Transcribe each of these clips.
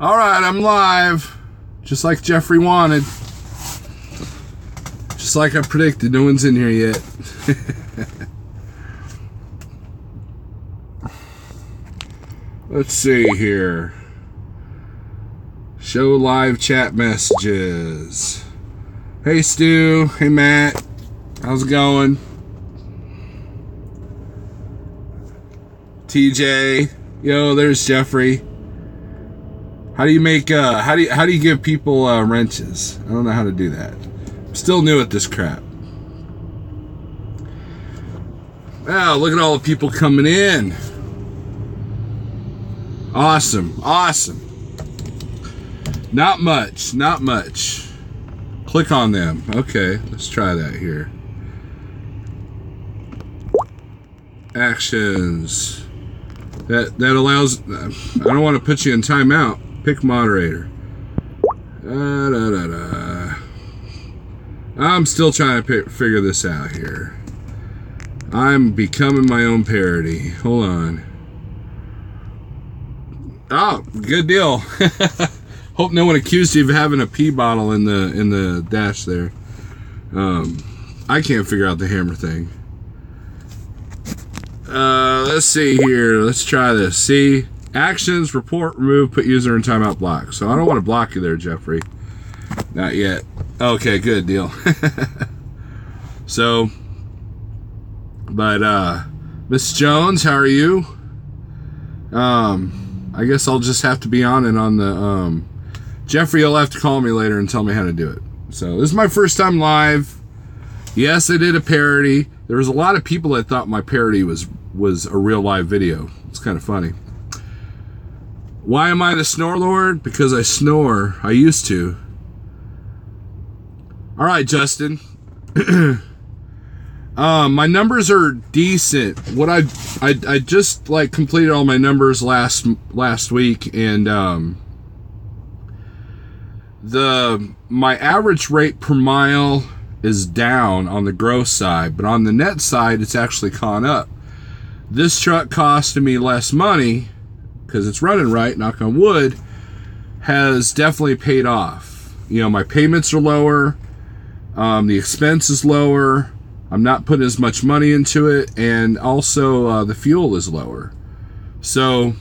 All right, I'm live. Just like Jeffrey wanted. Just like I predicted, no one's in here yet. Let's see here. Show live chat messages. Hey Stu, hey Matt. How's it going? TJ. Yo, there's Jeffrey. How do you make how do you give people wrenches? I don't know how to do that. I'm still new at this crap. Wow, look at all the people coming in. Awesome, awesome. Not much, not much. Click on them. Okay, let's try that here. Actions. That allows. I don't want to put you in timeout. Pick moderator. I'm still trying to figure this out here. I'm becoming my own parody. Hold on. Oh, good deal. Hope no one accused you of having a pee bottle in the dash there. I can't figure out the hammer thing. Let's see here. Let's try this. See, actions, report, remove, put user in timeout, block. So I don't want to block you there, Jeffrey. Not yet. Okay, good deal. So, but Miss Jones, how are you? I guess I'll just have to be on it on the Jeffrey, you'll have to call me later and tell me how to do it. So this is my first time live. Yes, I did a parody. There was a lot of people that thought my parody was a real live video. It's kind of funny. Why am I the Snore Lord? Because I snore. I used to. All right, Justin. My numbers are decent. What I just like completed all my numbers last week, and my average rate per mile is down on the gross side, but on the net side, it's actually gone up. This truck costing me less money because it's running right, knock on wood, has definitely paid off. You know, my payments are lower, the expense is lower, I'm not putting as much money into it, and also the fuel is lower. So,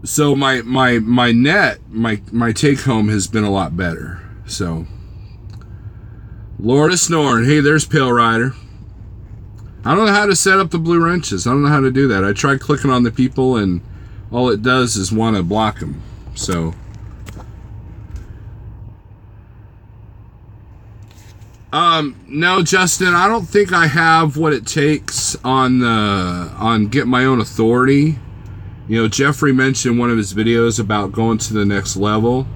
so my net, my take home has been a lot better. So, Lord of Snoring. Hey, there's Pale Rider. I don't know how to set up the blue wrenches. I don't know how to do that. I tried clicking on the people, and all it does is want to block them. So, no, Justin, I don't think I have what it takes on Get My Own Authority. You know, Jeffrey mentioned in one of his videos about going to the next level,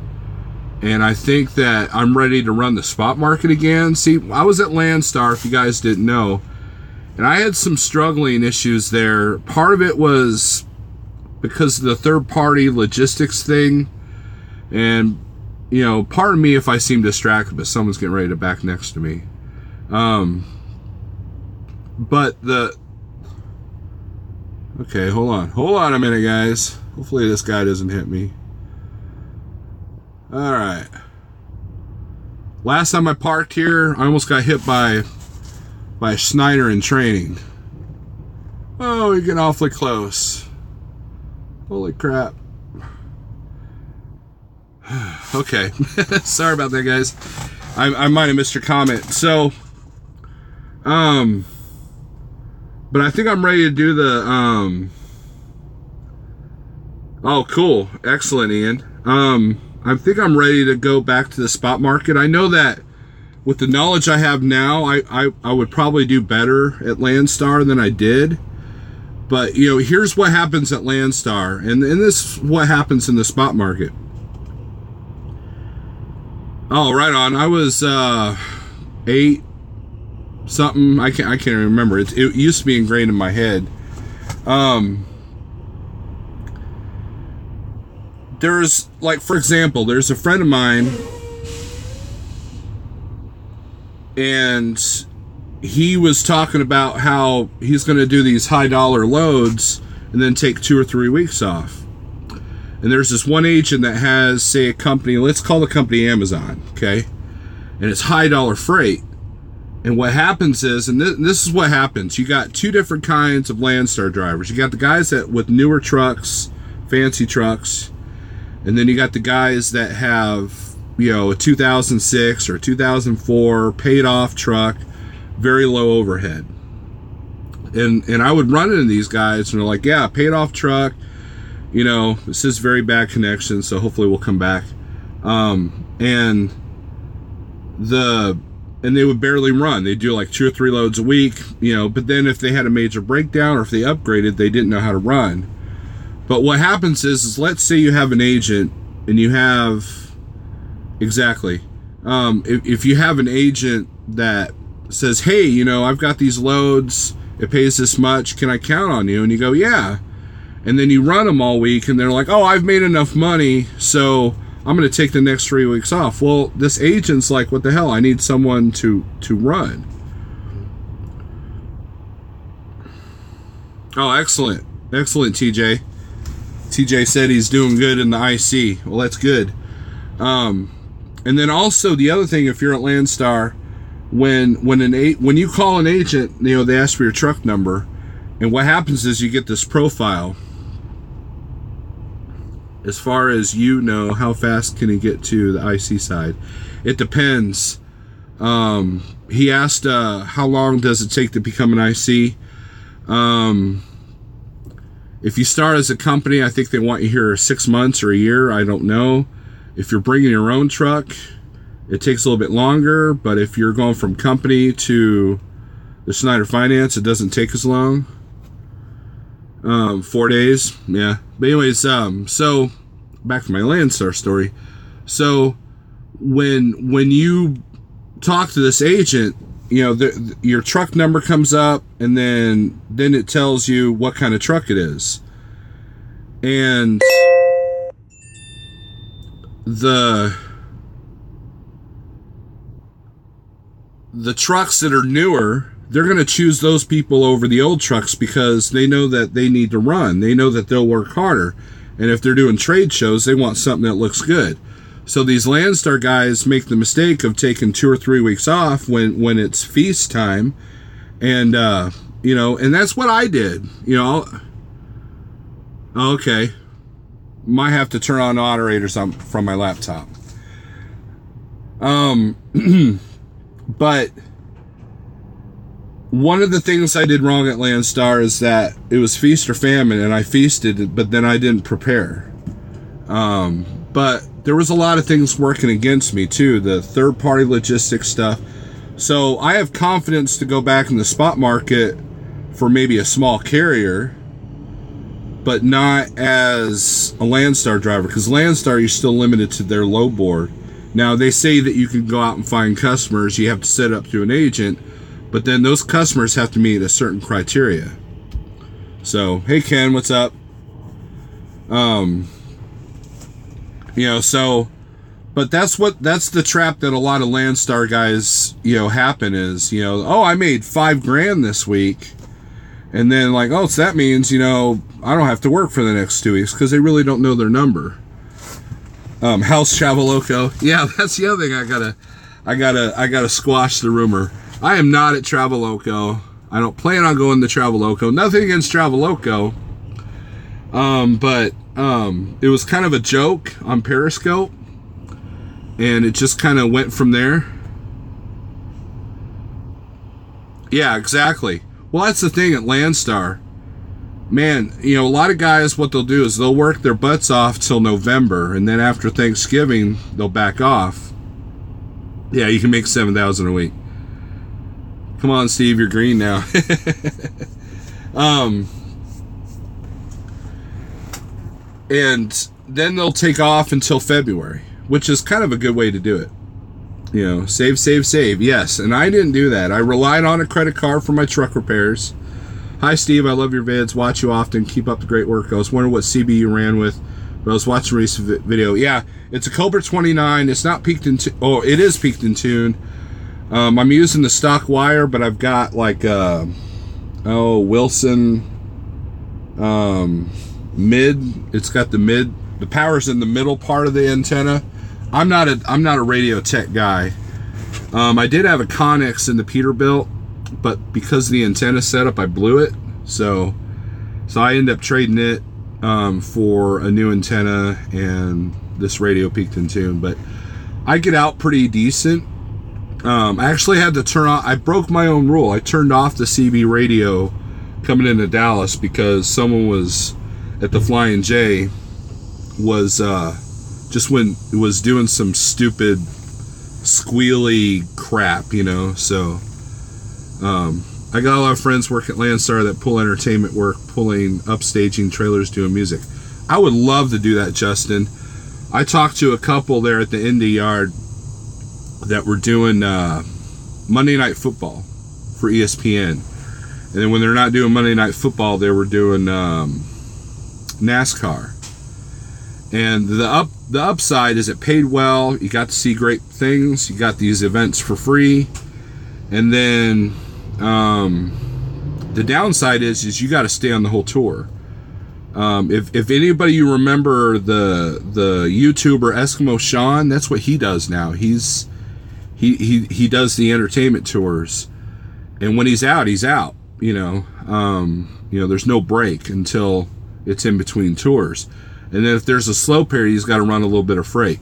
and I think that I'm ready to run the spot market again. See, I was at Landstar, if you guys didn't know, and I had some struggling issues there. Part of it was because of the third-party logistics thing, and, you know, pardon me if I seem distracted, but someone's getting ready to back next to me. Okay, hold on a minute, guys. Hopefully this guy doesn't hit me. Alright. Last time I parked here, I almost got hit by Schneider in training. Oh, we're getting awfully close. Holy crap. Okay. Sorry about that, guys. I might have missed your comment. So, but I think I'm ready to do the, oh, cool. Excellent, Ian. I think I'm ready to go back to the spot market. I know that with the knowledge I have now, I would probably do better at Landstar than I did. But, you know, here's what happens at Landstar, and this is what happens in the spot market. Oh, right on. I was 8 something. I can't remember. It used to be ingrained in my head. There's, like, for example, there's a friend of mine, and he was talking about how he's going to do these high dollar loads and then take 2 or 3 weeks off. And there's this one agent that has, say, a company, let's call the company Amazon, okay? And it's high dollar freight. And what happens is, and this is what happens, you got two different kinds of Landstar drivers. You got the guys that with newer trucks, fancy trucks, and then you got the guys that have, you know, a 2006 or 2004 paid off truck, very low overhead. And I would run into these guys and they're like, yeah, paid off truck, you know, this is very bad connection, so hopefully we'll come back. And they would barely run. They'd do like 2 or 3 loads a week, you know, but then if they had a major breakdown or if they upgraded, they didn't know how to run. But what happens is let's say you have an agent and you have, exactly, if you have an agent that says, hey, you know, I've got these loads, it pays this much, can I count on you? And you go, yeah. And then you run them all week and they're like, oh, I've made enough money, so I'm going to take the next 3 weeks off. Well, this agent's like, what the hell? I need someone to run. Oh, excellent. Excellent, TJ. TJ said he's doing good in the IC. Well, that's good. And then also the other thing, if you're at Landstar, when you call an agent, you know, they ask for your truck number, and what happens is you get this profile. As far as, you know, how fast can he get to the IC side? It depends. He asked, how long does it take to become an IC? If you start as a company, I think they want you here 6 months or a year. I don't know. If you're bringing your own truck, it takes a little bit longer. But if you're going from company to the Schneider Finance, it doesn't take as long. 4 days, yeah. But anyways, so back to my Landstar story. So when you talk to this agent, you know, your truck number comes up, and then it tells you what kind of truck it is. And the trucks that are newer, they're going to choose those people over the old trucks because they know that they need to run. They know that they'll work harder. And if they're doing trade shows, they want something that looks good. So these Landstar guys make the mistake of taking 2 or 3 weeks off when it's feast time. And, you know, and that's what I did. You know, okay. Might have to turn on moderators from my laptop. But one of the things I did wrong at Landstar is that it was feast or famine, and I feasted, but then I didn't prepare. But there was a lot of things working against me too, the third-party logistics stuff. So I have confidence to go back in the spot market for maybe a small carrier, but not as a Landstar driver, because Landstar, you're still limited to their low board. Now, they say that you can go out and find customers, you have to set up through an agent, but then those customers have to meet a certain criteria. So, hey Ken, what's up? You know, so, but that's the trap that a lot of Landstar guys, you know, happen is, you know, oh, I made $5,000 this week. And then like, oh, so that means, you know, I don't have to work for the next 2 weeks, because they really don't know their number. House Traveloco. Yeah, that's the other thing I gotta squash the rumor. I am not at Traveloco. I don't plan on going to Traveloco. Nothing against Traveloco. But it was kind of a joke on Periscope, and it just kind of went from there. Yeah, exactly. Well, that's the thing at Landstar. Man, you know, a lot of guys, what they'll do is they'll work their butts off till November, and then after Thanksgiving, they'll back off. Yeah, you can make $7,000 a week. Come on, Steve, you're green now. And then they'll take off until February, which is kind of a good way to do it. You know, save, save, save. Yes, and I didn't do that. I relied on a credit card for my truck repairs. Hi, Steve. I love your vids. Watch you often. Keep up the great work. I was wondering what CB you ran with, but I was watching a recent video. Yeah, it's a Cobra 29. It's not peaked in tune. Oh, it is peaked in tune. I'm using the stock wire, but I've got like Wilson mid. It's got the power's in the middle part of the antenna. I'm not a radio tech guy. I did have a Connex in the Peterbilt, but because of the antenna setup, I blew it. So I ended up trading it for a new antenna, and this radio peaked in tune. But I get out pretty decent. I actually had to turn off. I broke my own rule. I turned off the CB radio coming into Dallas because someone was at the Flying J was doing some stupid squealy crap, you know. So I got a lot of friends work at Landstar that pull entertainment work, pulling upstaging trailers, doing music. I would love to do that, Justin. I talked to a couple there at the Indy Yard that were doing Monday Night Football for ESPN. And then when they're not doing Monday Night Football, they were doing NASCAR. And the upside is it paid well. You got to see great things. You got these events for free. And then the downside is you got to stay on the whole tour. If anybody you remember the YouTuber Eskimo Sean, that's what he does now. He does the entertainment tours, and when he's out, he's out. You know, there's no break until it's in between tours, and then if there's a slow period, he's got to run a little bit of freight.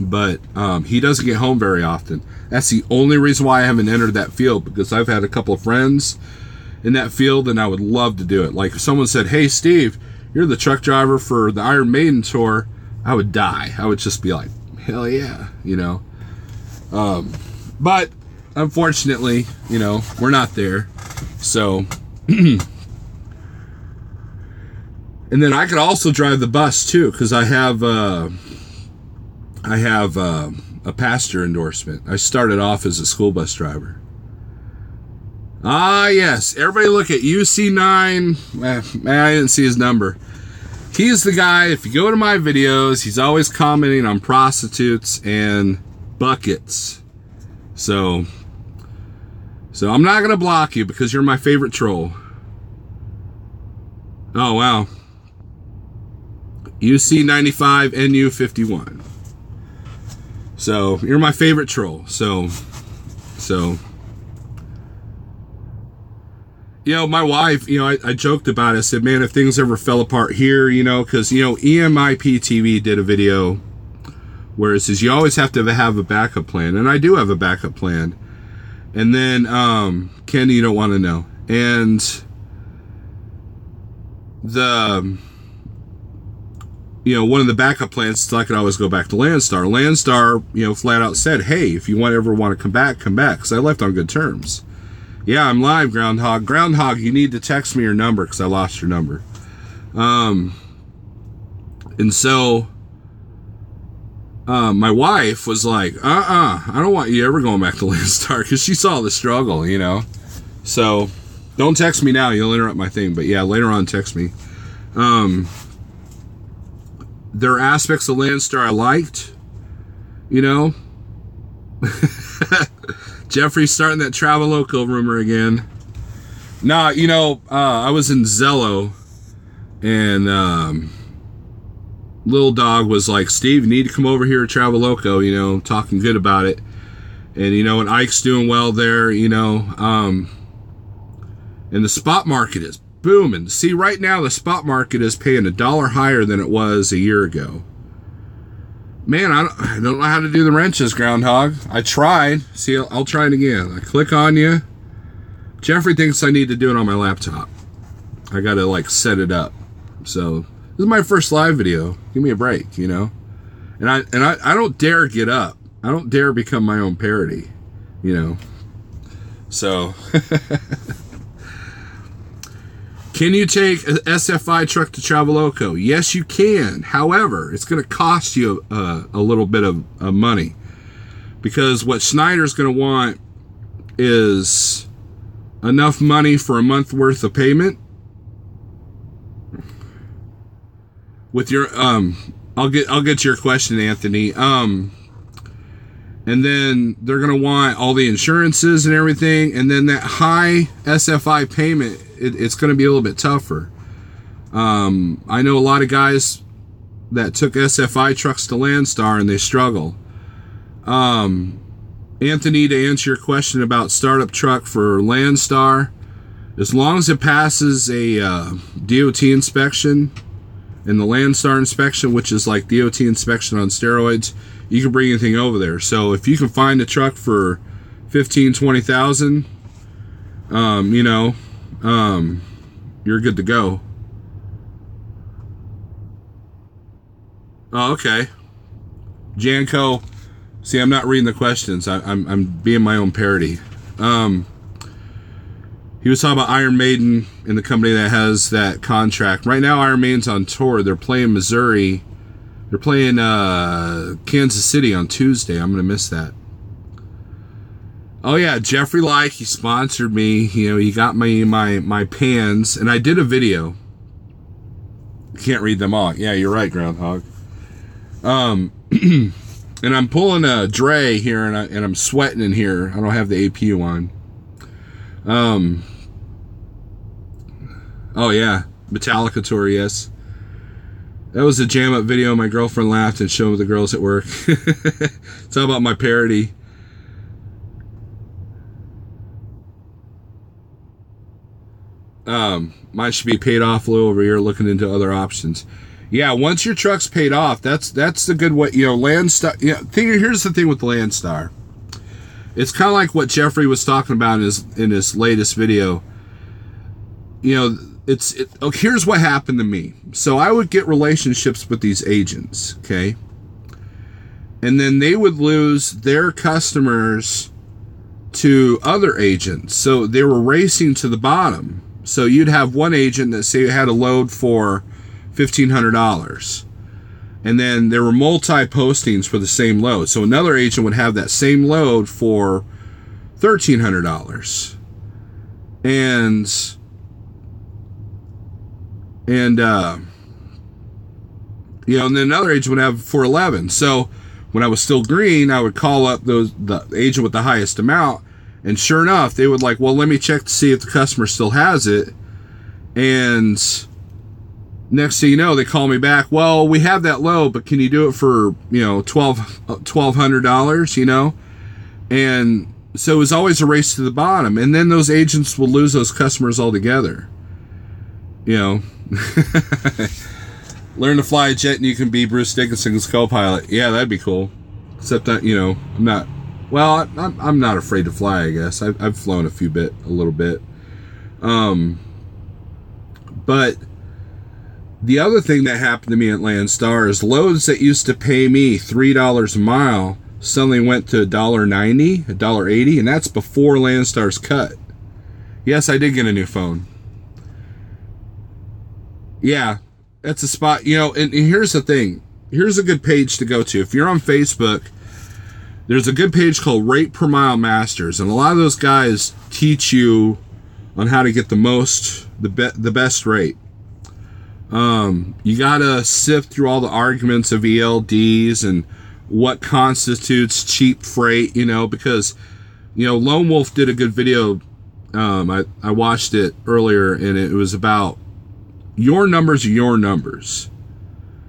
But he doesn't get home very often. That's the only reason why I haven't entered that field, because I've had a couple of friends in that field, and I would love to do it. Like if someone said, "Hey, Steve, you're the truck driver for the Iron Maiden tour," I would die. I would just be like, "Hell yeah," you know. But unfortunately, you know, we're not there. So, and then I could also drive the bus too, because I have a pastor endorsement. I started off as a school bus driver. Ah, yes. Everybody look at UC9. I didn't see his number. He's the guy, if you go to my videos, he's always commenting on prostitutes and buckets. So I'm not going to block you because you're my favorite troll. Oh, wow. UC95, NU51. So, you're my favorite troll. So, you know, my wife, you know, I joked about it. I said, man, if things ever fell apart here, you know, because, you know, EMIP TV did a video where it says you always have to have a backup plan. And I do have a backup plan. And then, Ken, you don't want to know. And one of the backup plans is I could always go back to Landstar. Landstar, you know, flat out said, hey, if you ever want to come back, come back. Because I left on good terms. Yeah, I'm live, Groundhog. Groundhog, you need to text me your number because I lost your number. And so my wife was like, I don't want you ever going back to Landstar, because she saw the struggle, you know. So don't text me now, you'll interrupt my thing. But yeah, later on, text me. There are aspects of Landstar I liked, you know. Jeffrey's starting that Traveloco rumor again. Nah, you know, I was in Zello, and Little Dog was like, Steve, you need to come over here to Traveloco, you know, talking good about it. And, you know, and Ike's doing well there, you know. And the spot market is booming. See, right now the spot market is paying $1 higher than it was a year ago. Man, I don't know how to do the wrenches, Groundhog. I tried. See, I'll try it again. I click on you. Jeffrey thinks I need to do it on my laptop. I gotta, like, set it up. So, this is my first live video. Give me a break, you know? And I don't dare get up. I don't dare become my own parody, you know? So... Can you take an SFI truck to Traveloco? Yes, you can. However, it's going to cost you a little bit of money, because what Schneider's going to want is enough money for a month worth of payment. With your I'll get to your question, Anthony. And then they're going to want all the insurances and everything, and then that high SFI payment. It's going to be a little bit tougher. I know a lot of guys that took SFI trucks to Landstar and they struggle. Anthony, to answer your question about startup truck for Landstar, as long as it passes a DOT inspection and the Landstar inspection, which is like DOT inspection on steroids, you can bring anything over there. So if you can find a truck for 15, 20,000, you're good to go. Oh, okay. Janko, see, I'm not reading the questions. I'm being my own parody. He was talking about Iron Maiden and the company that has that contract. Right now, Iron Maiden's on tour. They're playing Missouri. They're playing Kansas City on Tuesday. I'm going to miss that. Oh, yeah, Jeffrey Like, he sponsored me. You know, he got me my pans. And I did a video. Can't read them all. Yeah, you're right, Groundhog. And I'm pulling a Dre here, and I'm sweating in here. I don't have the APU on. Oh yeah, Metallica tour, yes. That was a jam up video. My girlfriend laughed and showed the girls at work. It's all about my parody. Mine should be paid off a little over here, looking into other options. Yeah, once your truck's paid off, that's the good way. You know, Landstar. Yeah, here's the thing with Landstar. It's kind of like what Jeffrey was talking about in his latest video. You know, here's what happened to me. So I would get relationships with these agents, okay? And then they would lose their customers to other agents. So they were racing to the bottom. So you'd have one agent that say had a load for $1,500. And then there were multi-postings for the same load. So another agent would have that same load for $1,300. And then another agent would have for $11. So when I was still green, I would call up the agent with the highest amount, and sure enough, they would like, well, let me check to see if the customer still has it. And next thing you know, they call me back. Well, we have that load, but can you do it for $1,200? You know, and so it was always a race to the bottom, and then those agents will lose those customers altogether. You know, learn to fly a jet and you can be Bruce Dickinson's co-pilot. Yeah, that'd be cool. Except that, you know, I'm not afraid to fly, I guess. I've flown a little bit. But the other thing that happened to me at Landstar is loads that used to pay me $3 a mile suddenly went to $1.90, $1.80, and that's before Landstar's cut. Yes, I did get a new phone. Yeah, that's a spot, you know, and here's the thing. Here's a good page to go to. If you're on Facebook, there's a good page called Rate Per Mile Masters, and a lot of those guys teach you on how to get the best rate. You gotta sift through all the arguments of ELDs and what constitutes cheap freight, you know, because, you know, Lone Wolf did a good video. I watched it earlier, and it was about your numbers are your numbers.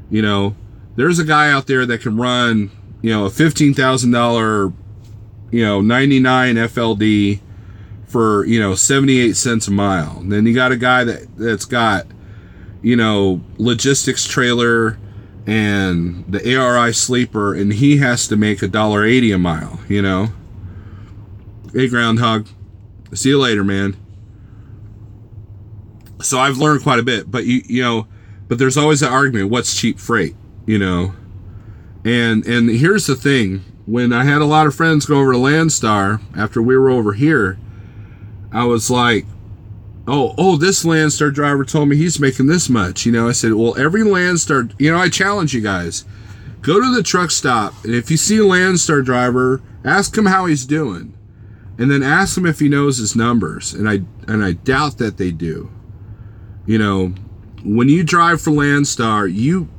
You know, there's a guy out there that can run, you know, a $15,000, you know, 99 FLD for, you know, 78 cents a mile. And then you got a guy that's got, you know, logistics trailer and the ARI sleeper, and he has to make $1.80 a mile, you know. Hey, Groundhog. See you later, man. So I've learned quite a bit, but you know, but there's always an argument, what's cheap freight, you know? And here's the thing, when I had a lot of friends go over to Landstar after we were over here, I was like, oh, this Landstar driver told me he's making this much, you know? I said, well, every Landstar, you know, I challenge you guys, go to the truck stop, and if you see a Landstar driver, ask him how he's doing, and then ask him if he knows his numbers, and I doubt that they do. You know, when you drive for Landstar, you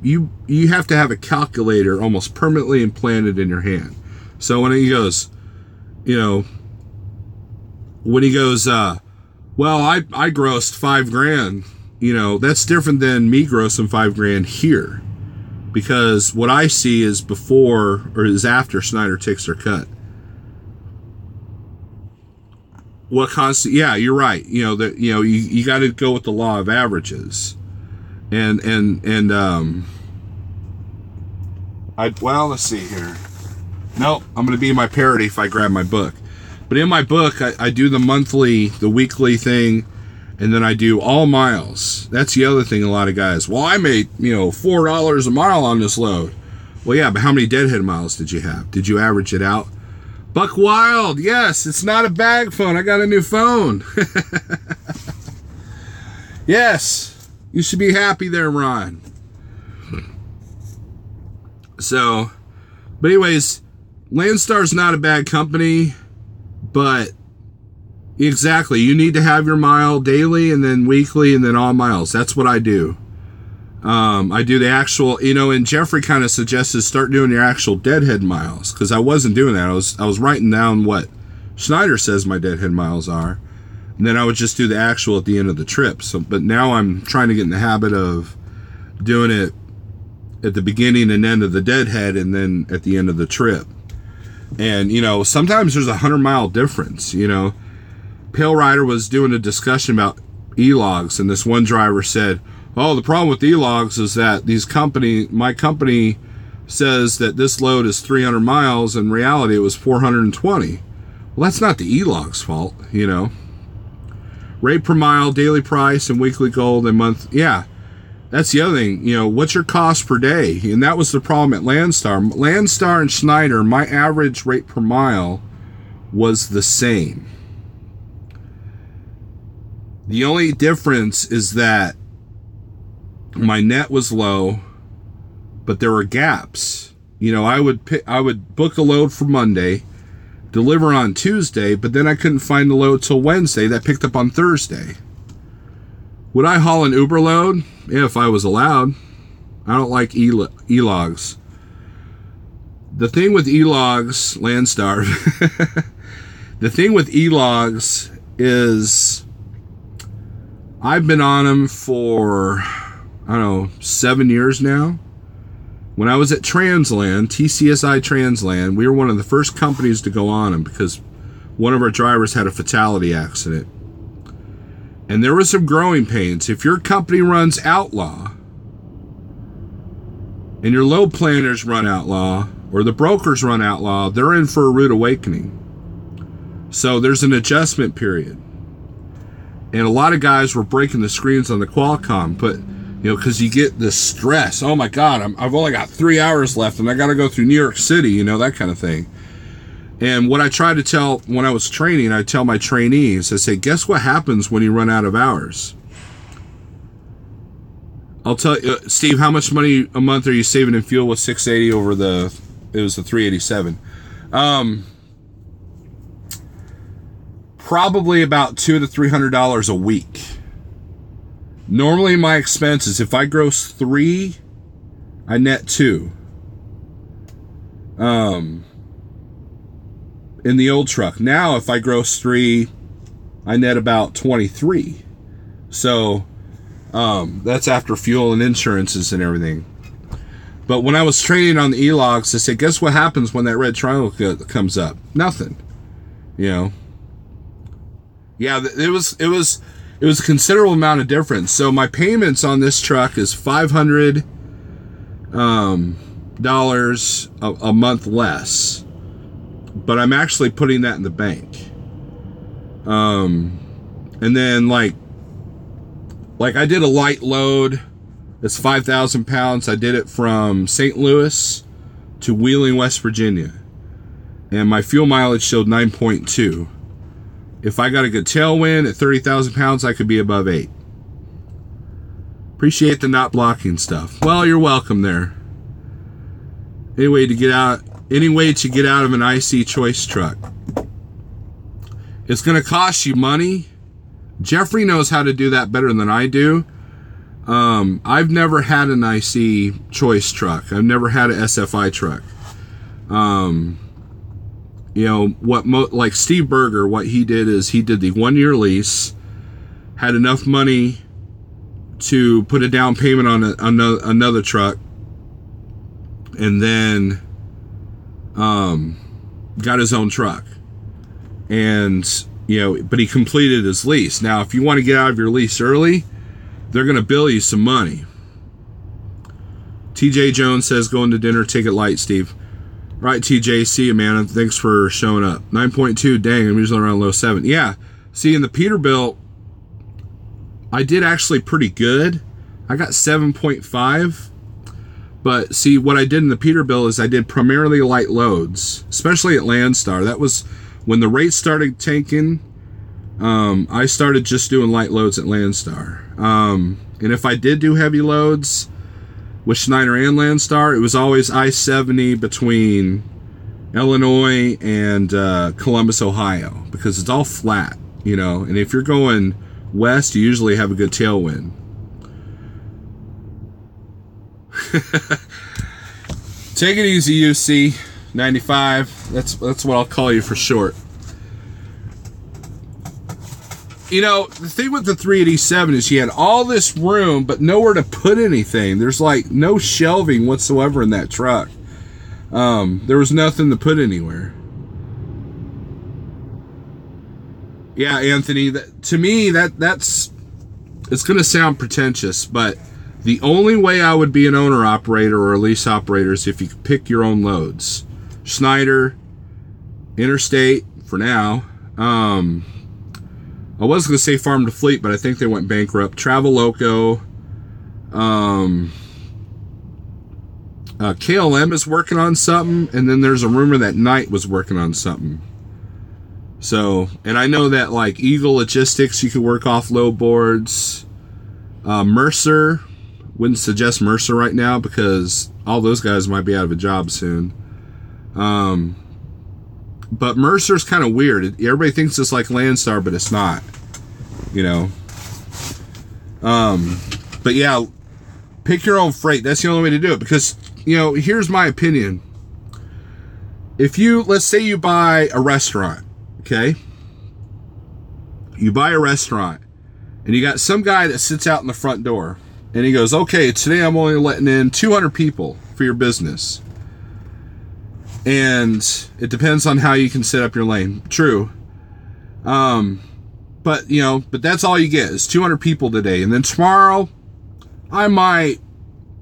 have to have a calculator almost permanently implanted in your hand. So when he goes, you know, well, I grossed $5,000. you know, that's different than me grossing $5,000 here, because what I see is before or is after Schneider takes their cut. What constant? Yeah, you're right. You know that. You know, you got to go with the law of averages, and well, let's see here. Nope, I'm going to be my parody if I grab my book. But in my book, I do the monthly, the weekly thing, and then I do all miles. That's the other thing a lot of guys, well, I made, you know, $4 a mile on this load. Well, yeah, but how many deadhead miles did you have? Did you average it out? Buck Wild, yes, it's not a bag phone. I got a new phone. Yes, you should be happy there, Ron. So, but anyways, Landstar's not a bad company, but exactly, you need to have your mile daily and then weekly and then all miles. That's what I do. I do the actual, you know, and Jeffrey kind of suggested start doing your actual deadhead miles, because I wasn't doing that. I was writing down what Schneider says my deadhead miles are, and then I would just do the actual at the end of the trip. So, but now I'm trying to get in the habit of doing it at the beginning and end of the deadhead and then at the end of the trip. And, you know, sometimes there's 100-mile difference. You know, Pale Rider was doing a discussion about e-logs, and this one driver said, oh, the problem with e-logs is that my company says that this load is 300 miles. In reality, it was 420. Well, that's not the e-log's fault, you know. Rate per mile, daily price, and weekly goal, and month. Yeah, that's the other thing. You know, what's your cost per day? And that was the problem at Landstar. Landstar and Schneider, my average rate per mile was the same. The only difference is that my net was low, but there were gaps. You know, I would book a load for Monday, deliver on Tuesday, but then I couldn't find the load till Wednesday. That picked up on Thursday. Would I haul an Uber load? Yeah, if I was allowed. I don't like e-logs. The thing with e-logs, Landstar, the thing with e-logs is I've been on them for, I don't know, 7 years now. When I was at Transland, TCSI Transland, we were one of the first companies to go on them because one of our drivers had a fatality accident. And there were some growing pains. If your company runs Outlaw, and your load planners run Outlaw, or the brokers run Outlaw, they're in for a rude awakening. So there's an adjustment period. And a lot of guys were breaking the screens on the Qualcomm, but, you know, because you get this stress. Oh my God, I've only got 3 hours left and I got to go through New York City, you know, that kind of thing. And what I tried to tell, when I was training, I tell my trainees, I say, guess what happens when you run out of hours? I'll tell you, Steve, how much money a month are you saving in fuel with 680 over it was the 387? Probably about $200 to $300 a week. Normally my expenses, if I gross 3, I net 2. In the old truck. Now, if I gross 3, I net about 23. So, that's after fuel and insurances and everything. But when I was training on the e-logs, I said, guess what happens when that red triangle comes up? Nothing. You know. Yeah, it was a considerable amount of difference. So my payments on this truck is $500 a month less. But I'm actually putting that in the bank. And then like I did a light load. It's 5,000 pounds. I did it from St. Louis to Wheeling, West Virginia. And my fuel mileage showed 9.2. If I got a good tailwind at 30,000 pounds, I could be above 8. Appreciate the not blocking stuff. Well, you're welcome there. Any way to get out of an IC choice truck. It's going to cost you money. Jeffrey knows how to do that better than I do. I've never had an IC choice truck. I've never had an SFI truck. You know, like Steve Berger, what he did is he did the 1-year lease, had enough money to put a down payment on another truck, and then got his own truck. And, but he completed his lease. Now, if you want to get out of your lease early, they're going to bill you some money. TJ Jones says, going to dinner, take it light, Steve. Right, TJ, see you, man. Thanks for showing up. 9.2, dang, I'm usually around low 7. Yeah, see, in the Peterbilt, I did actually pretty good. I got 7.5. But see, what I did in the Peterbilt is I did primarily light loads, especially at Landstar. That was when the rates started tanking. I started just doing light loads at Landstar. And if I did do heavy loads with Schneider and Landstar, it was always I-70 between Illinois and Columbus, Ohio, because it's all flat, and if you're going west, you usually have a good tailwind. Take it easy, UC 95. That's what I'll call you for short. The thing with the 387 is you had all this room, but nowhere to put anything. There's like no shelving whatsoever in that truck. There was nothing to put anywhere. Yeah, Anthony, to me, that's it's going to sound pretentious, but the only way I would be an owner-operator or a lease operator is if you could pick your own loads. Schneider, Interstate, for now. I was going to say Farm to Fleet, but I think they went bankrupt. Traveloco. KLM is working on something, and then there's a rumor that Knight was working on something. So, and I know that like Eagle Logistics, you could work off load boards. Mercer, wouldn't suggest Mercer right now because all those guys might be out of a job soon. But Mercer's kind of weird. Everybody thinks it's like Landstar, but it's not. But yeah, pick your own freight. That's the only way to do it. Because, here's my opinion. Let's say you buy a restaurant, okay? You buy a restaurant, and you got some guy that sits out in the front door, and he goes, okay, today I'm only letting in 200 people for your business. And it depends on how you can set up your lane. True. But that's all you get is 200 people today. And then tomorrow, I might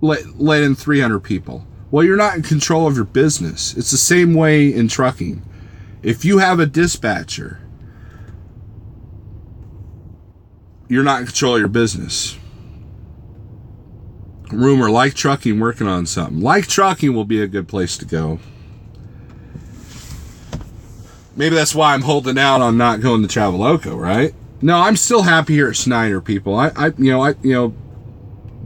let in 300 people. Well, you're not in control of your business. It's the same way in trucking. If you have a dispatcher, you're not in control of your business. Rumor, Like Trucking working on something. Like Trucking will be a good place to go. Maybe that's why I'm holding out on not going to Traveloco, right? No, I'm still happy here at Schneider, people.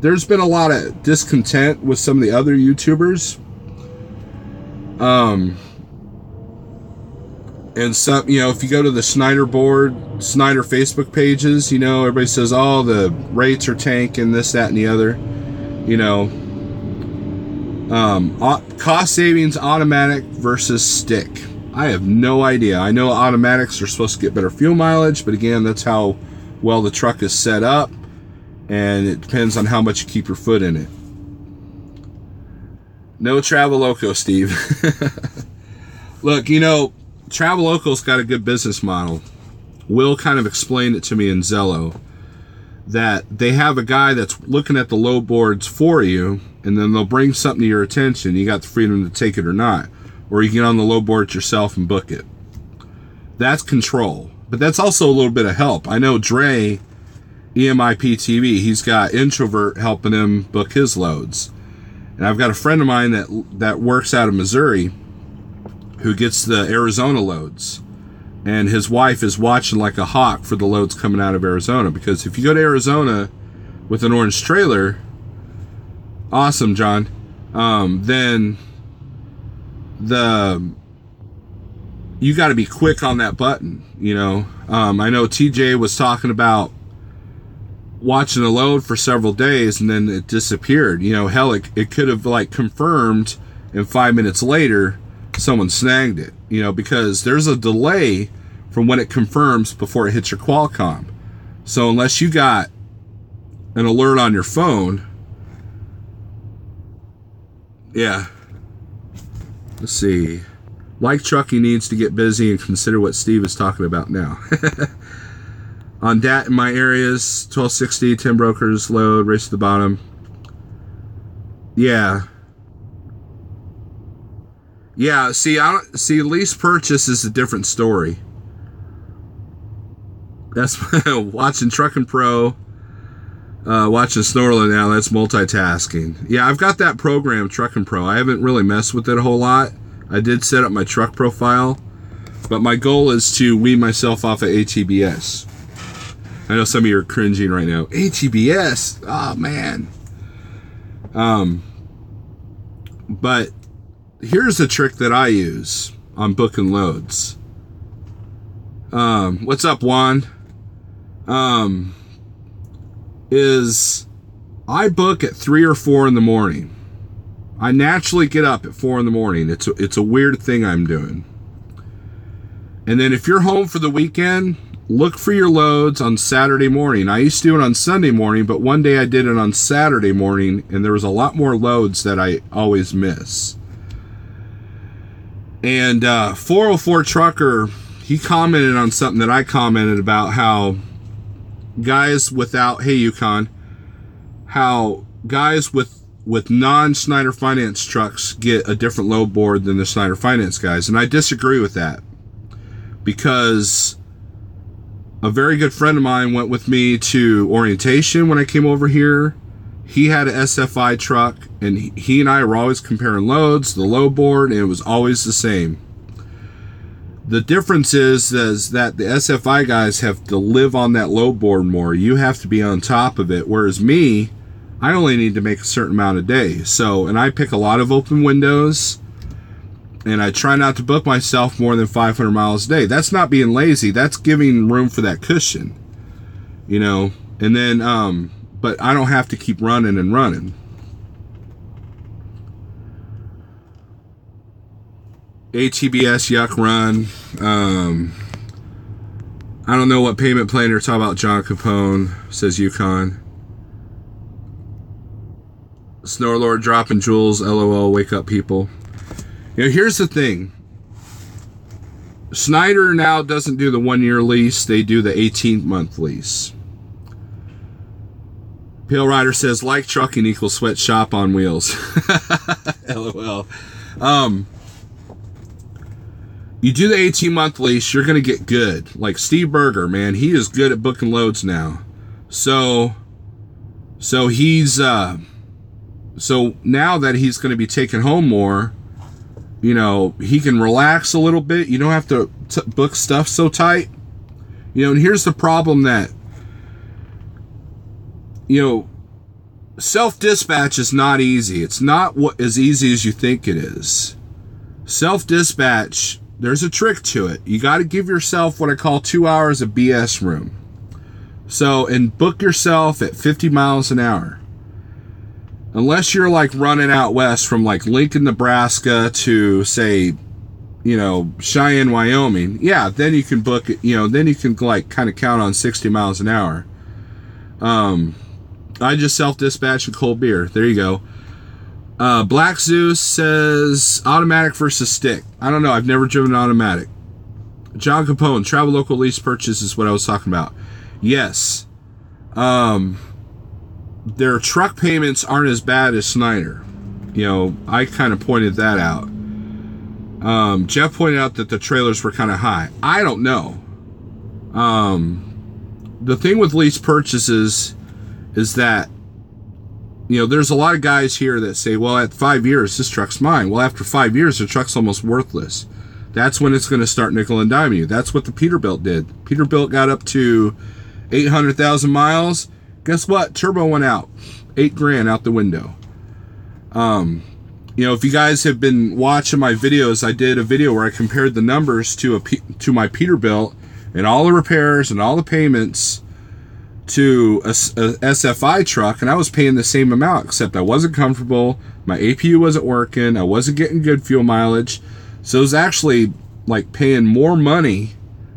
There's been a lot of discontent with some of the other YouTubers. And some, if you go to the Schneider board, Schneider Facebook pages, everybody says, oh, the rates are tanking, this, that, and the other. Cost savings, automatic versus stick. I have no idea. I know automatics are supposed to get better fuel mileage, but again, that's how well the truck is set up, and it depends on how much you keep your foot in it. No Traveloco, Steve. Look, Traveloco's got a good business model. Will kind of explained it to me in Zello, that they have a guy that's looking at the load boards for you, and then they'll bring something to your attention. You got the freedom to take it or not. Or you can get on the load board yourself and book it. That's control. But that's also a little bit of help. I know Dre, EMIP-TV, he's got Introvert helping him book his loads. And I've got a friend of mine that works out of Missouri who gets the Arizona loads. And his wife is watching like a hawk for the loads coming out of Arizona. Because if you go to Arizona with an orange trailer, awesome, John, then you got to be quick on that button. I know TJ was talking about watching a load for several days and then it disappeared. Hell, it could have like confirmed, and 5 minutes later someone snagged it, because there's a delay from when it confirms before it hits your Qualcomm. So unless you got an alert on your phone. Yeah. Let's see. Like Trucking needs to get busy and consider what Steve is talking about now. On DAT in my areas, 1260, 10 brokers, load, race to the bottom. Yeah. Yeah, see, lease purchase is a different story. That's watching Trucking Pro, watching Snorla now, that's multitasking. Yeah, I've got that program, Trucking Pro. I haven't really messed with it a whole lot. I did set up my truck profile, but my goal is to wean myself off of ATBS. I know some of you are cringing right now. ATBS, oh man. But here's a trick that I use on booking loads. What's up, Juan? Is I book at 3 or 4 in the morning. I naturally get up at 4 in the morning. It's a weird thing I'm doing. And then if you're home for the weekend, look for your loads on Saturday morning. I used to do it on Sunday morning, but one day I did it on Saturday morning, and there was a lot more loads that I always miss. And 404 Trucker, he commented on something that I commented about, how guys without, hey Yukon, how guys with non-Schneider Finance trucks get a different load board than the Schneider Finance guys. And I disagree with that, because a very good friend of mine went with me to orientation when I came over here. He had an SFI truck, and he and I were always comparing loads, the load board, and it was always the same. The difference is that the SFI guys have to live on that load board more. You have to be on top of it, whereas me, I only need to make a certain amount a day. So, and I pick a lot of open windows, and I try not to book myself more than 500 miles a day. That's not being lazy. That's giving room for that cushion, you know. And then, but I don't have to keep running and running. ATBS yuck run. I don't know what payment plan you're talking about, John Capone, says Yukon. Snorlord dropping jewels, LOL, wake up people. You know, here's the thing. Schneider now doesn't do the 1-year lease, they do the 18-month lease. Pale Rider says, like trucking equals sweatshop on wheels. LOL. You do the 18-month lease, you're going to get good. Like Steve Berger, man, he is good at booking loads now. So he's, so now that he's going to be taking home more, you know, he can relax a little bit. You don't have to book stuff so tight. You know, and here's the problem that, you know, self-dispatch is not easy. It's not as easy as you think it is. Self-dispatch, there's a trick to it. You got to give yourself what I call 2 hours of BS room. So, and book yourself at 50 miles an hour. Unless you're like running out west from like Lincoln, Nebraska to say, you know, Cheyenne, Wyoming. Yeah, then you can book it, you know, then you can like kind of count on 60 miles an hour. I just self-dispatch a cold beer. There you go. Black Zeus says automatic versus stick. I don't know. I've never driven an automatic. John Capone, travel local lease purchase is what I was talking about. Yes. Their truck payments aren't as bad as Schneider. You know, I kind of pointed that out. Jeff pointed out that the trailers were kind of high. I don't know. The thing with lease purchases is that, you know, there's a lot of guys here that say, well, at 5 years, this truck's mine. Well, after 5 years, the truck's almost worthless. That's when it's going to start nickel and diming you. That's what the Peterbilt did. Peterbilt got up to 800,000 miles. Guess what? Turbo went out. $8,000 out the window. You know, if you guys have been watching my videos, I did a video where I compared the numbers to my Peterbilt and all the repairs and all the payments to a SFI truck, and I was paying the same amount, except I wasn't comfortable, my APU wasn't working, I wasn't getting good fuel mileage, so it was actually like paying more money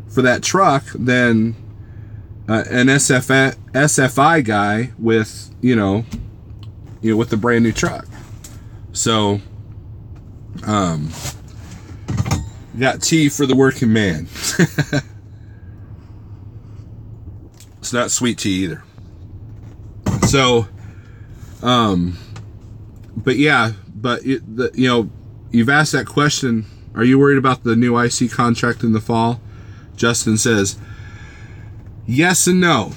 for that truck than an SFI guy with, with the brand new truck. So, got T for the working man. It's not sweet tea either. So, but yeah, you've asked that question. Are you worried about the new IC contract in the fall? Justin says, yes and no.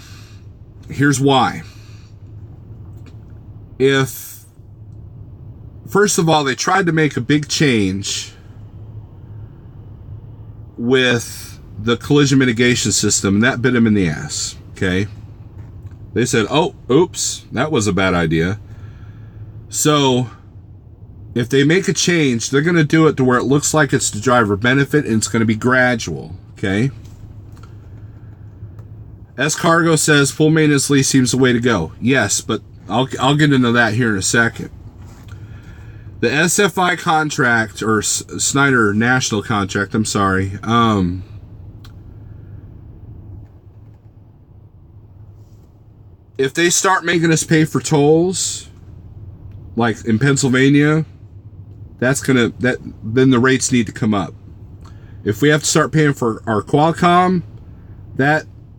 Here's why. First of all, they tried to make a big change with the collision mitigation system, and that bit them in the ass. Okay. They said, oh, oops, that was a bad idea. So if they make a change, they're going to do it to where it looks like it's the driver benefit, and it's going to be gradual. Okay. S Cargo says full maintenance lease seems the way to go. Yes, but I'll get into that here in a second. The SFI contract, or Snyder National contract, I'm sorry. If they start making us pay for tolls, like in Pennsylvania, then the rates need to come up. If we have to start paying for our Qualcomm,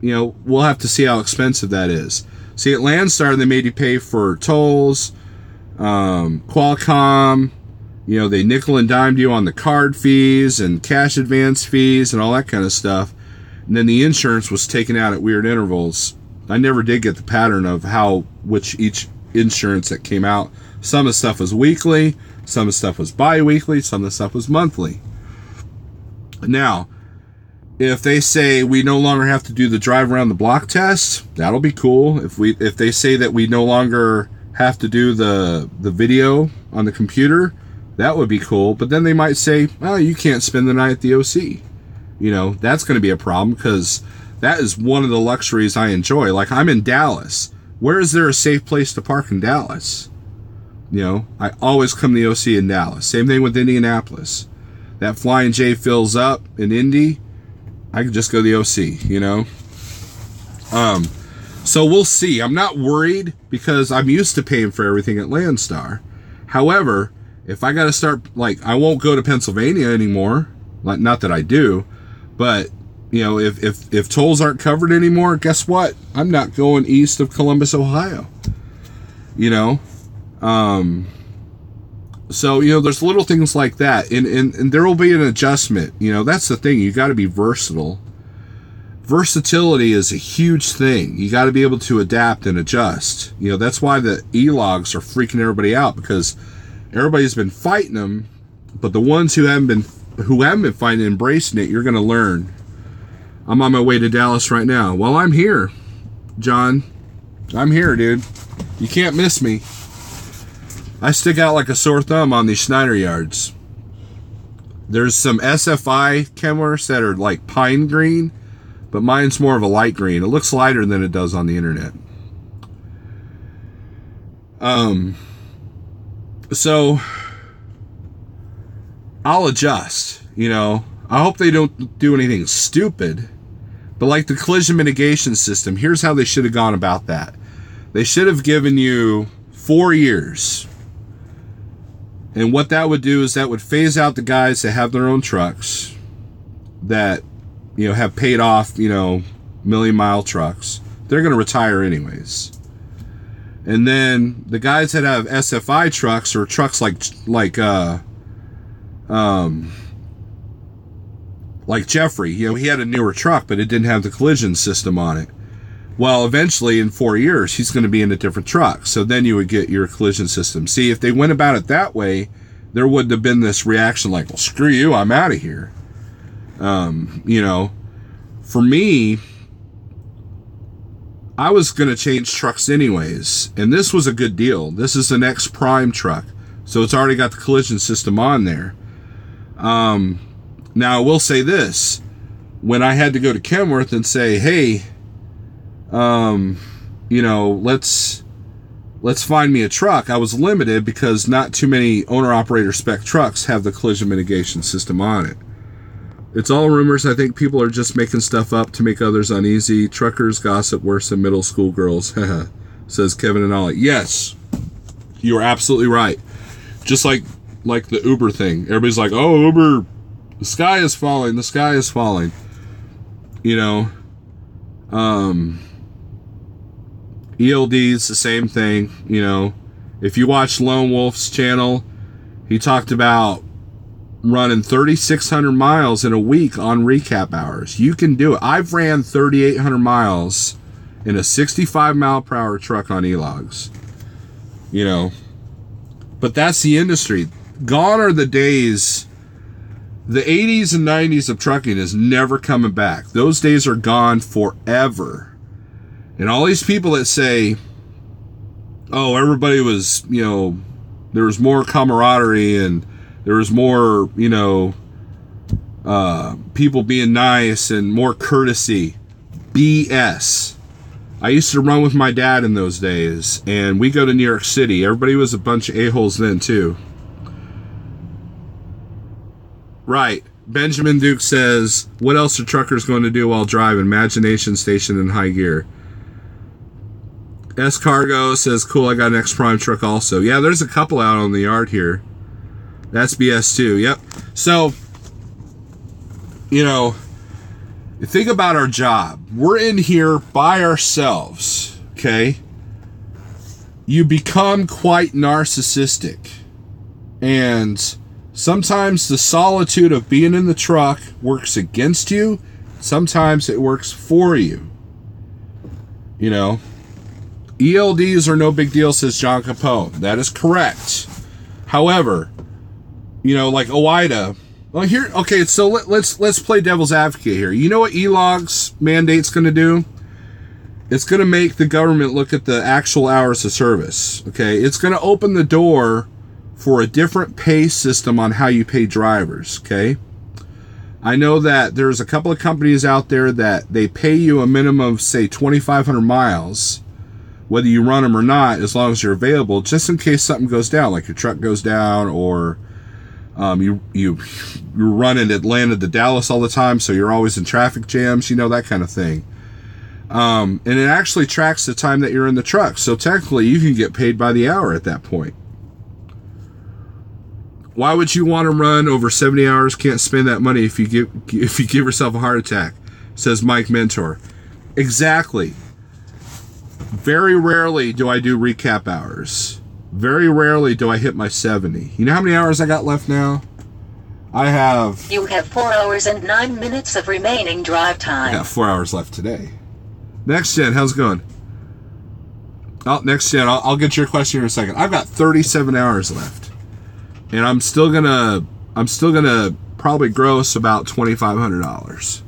we'll have to see how expensive that is. See, at Landstar, they made you pay for tolls, Qualcomm, they nickel and dimed you on the card fees and cash advance fees and all that kind of stuff. And then the insurance was taken out at weird intervals. I never did get the pattern of which each insurance that came out. Some of the stuff was weekly, some of the stuff was bi-weekly, some of the stuff was monthly. Now, if they say we no longer have to do the drive around the block test, that'll be cool. If they say that we no longer have to do the video on the computer, that would be cool. But then they might say, well, you can't spend the night at the OC. That's going to be a problem, because that is one of the luxuries I enjoy. Like, I'm in Dallas. Where is there a safe place to park in Dallas? I always come to the OC in Dallas. Same thing with Indianapolis. That Flying J fills up in Indy, I could just go to the OC, So we'll see. I'm not worried, because I'm used to paying for everything at Landstar. However, if I got to start, I won't go to Pennsylvania anymore. Not that I do, but if tolls aren't covered anymore, guess what? I'm not going east of Columbus, Ohio. So, there's little things like that, and there will be an adjustment. That's the thing. You got to be versatile. Versatility is a huge thing. You got to be able to adapt and adjust. That's why the e-logs are freaking everybody out, because everybody's been fighting them, but the ones who haven't been fighting, embracing it, you're going to learn. I'm on my way to Dallas right now. Well, I'm here, John. I'm here, dude. You can't miss me. I stick out like a sore thumb on these Schneider yards. There's some SFI Kenworths that are like pine green, but mine's more of a light green. It looks lighter than it does on the internet. So I'll adjust, I hope they don't do anything stupid, but like the collision mitigation system, here's how they should have gone about that. They should have given you 4 years. And what that would do is that would phase out the guys that have their own trucks, that, have paid off, million-mile trucks. They're going to retire anyways. And then the guys that have SFI trucks, or trucks like Jeffrey, he had a newer truck, but it didn't have the collision system on it. Well, eventually in 4 years, he's going to be in a different truck. So then you would get your collision system. See, if they went about it that way, there wouldn't have been this reaction like, well, screw you, I'm out of here. For me, I was going to change trucks anyways. And this was a good deal. This is the next Prime truck. So it's already got the collision system on there. Now, I will say this. When I had to go to Kenworth and say, hey, let's find me a truck, I was limited because not too many owner-operator spec trucks have the collision mitigation system on it. It's all rumors. I think people are just making stuff up to make others uneasy. Truckers gossip worse than middle school girls. Says Kevin and Ollie. Yes, you are absolutely right. Just like the Uber thing. Everybody's like, oh, Uber, the sky is falling. The sky is falling. You know, ELD is the same thing. You know, if you watch Lone Wolf's channel, he talked about running 3,600 miles in a week on recap hours. You can do it. I've ran 3,800 miles in a 65 mile per hour truck on E-Logs. You know, but that's the industry. Gone are the days. The 80s and 90s of trucking is never coming back. Those days are gone forever. And all these people that say, oh, everybody was, you know, there was more camaraderie and there was more, you know, people being nice and more courtesy. BS. I used to run with my dad in those days, and we go to New York City. Everybody was a bunch of a-holes then, too. Right. Benjamin Duke says, what else are truckers going to do while driving? Imagination station in high gear. S Cargo says, cool, I got an X Prime truck also. Yeah, there's a couple out on the yard here. That's BS too. Yep. So, you know, think about our job. We're in here by ourselves, okay? You become quite narcissistic. And sometimes the solitude of being in the truck works against you. Sometimes it works for you. You know, ELDs are no big deal, says John Capone. That is correct. However, you know, like OIDA. Well, here, okay, so let's play devil's advocate here. You know what E-Logs mandate's going to do? It's going to make the government look at the actual hours of service. Okay, it's going to open the door for a different pay system on how you pay drivers. Okay, I know that there's a couple of companies out there that they pay you a minimum of, say, 2,500 miles, whether you run them or not, as long as you're available, just in case something goes down, like your truck goes down, or you're running Atlanta to Dallas all the time, so you're always in traffic jams, you know, that kind of thing. And it actually tracks the time that you're in the truck, so technically you can get paid by the hour at that point. Why would you want to run over 70 hours? Can't spend that money if you give yourself a heart attack, says Mike Mentor. Exactly. Very rarely do I do recap hours. Very rarely do I hit my 70. You know how many hours I got left now? You have 4 hours and 9 minutes of remaining drive time. I got 4 hours left today. Next Gen, how's it going? Oh, Next Gen, I'll get your question in a second. I've got 37 hours left. And I'm still gonna probably gross about $2,500.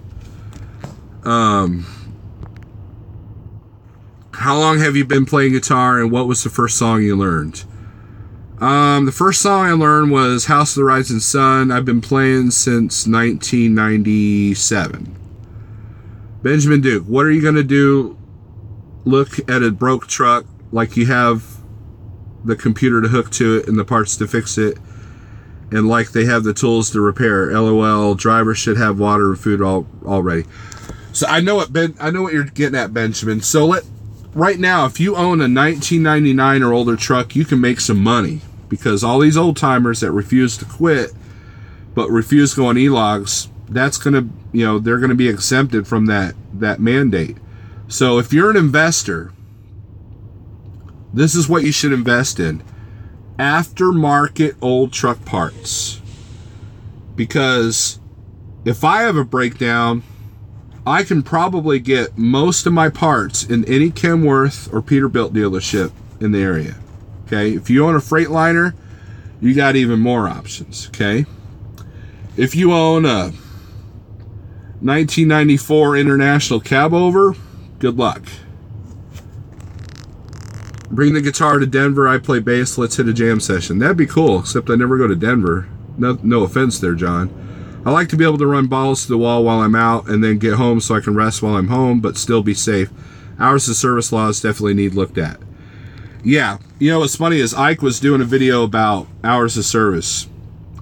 How long have you been playing guitar, and what was the first song you learned? The first song I learned was House of the Rising Sun. I've been playing since 1997. Benjamin Duke, what are you going to do? Look at a broke truck like you have the computer to hook to it and the parts to fix it, and like they have the tools to repair. LOL, drivers should have water and food already. So I know what you're getting at, Benjamin. So right now, if you own a 1999 or older truck, you can make some money, because all these old timers that refuse to quit but refuse to go on E-Logs, that's gonna, you know, they're gonna be exempted from that mandate. So if you're an investor, this is what you should invest in: aftermarket old truck parts. Because if I have a breakdown, I can probably get most of my parts in any Kenworth or Peterbilt dealership in the area. Okay, if you own a Freightliner, you got even more options. Okay, if you own a 1994 International Cabover, good luck. Bring the guitar to Denver. I play bass. Let's hit a jam session. That'd be cool, except I never go to Denver. No offense there, John. I like to be able to run balls to the wall while I'm out and then get home so I can rest while I'm home, but still be safe. Hours of service laws definitely need looked at. Yeah, you know what's funny is Ike was doing a video about hours of service.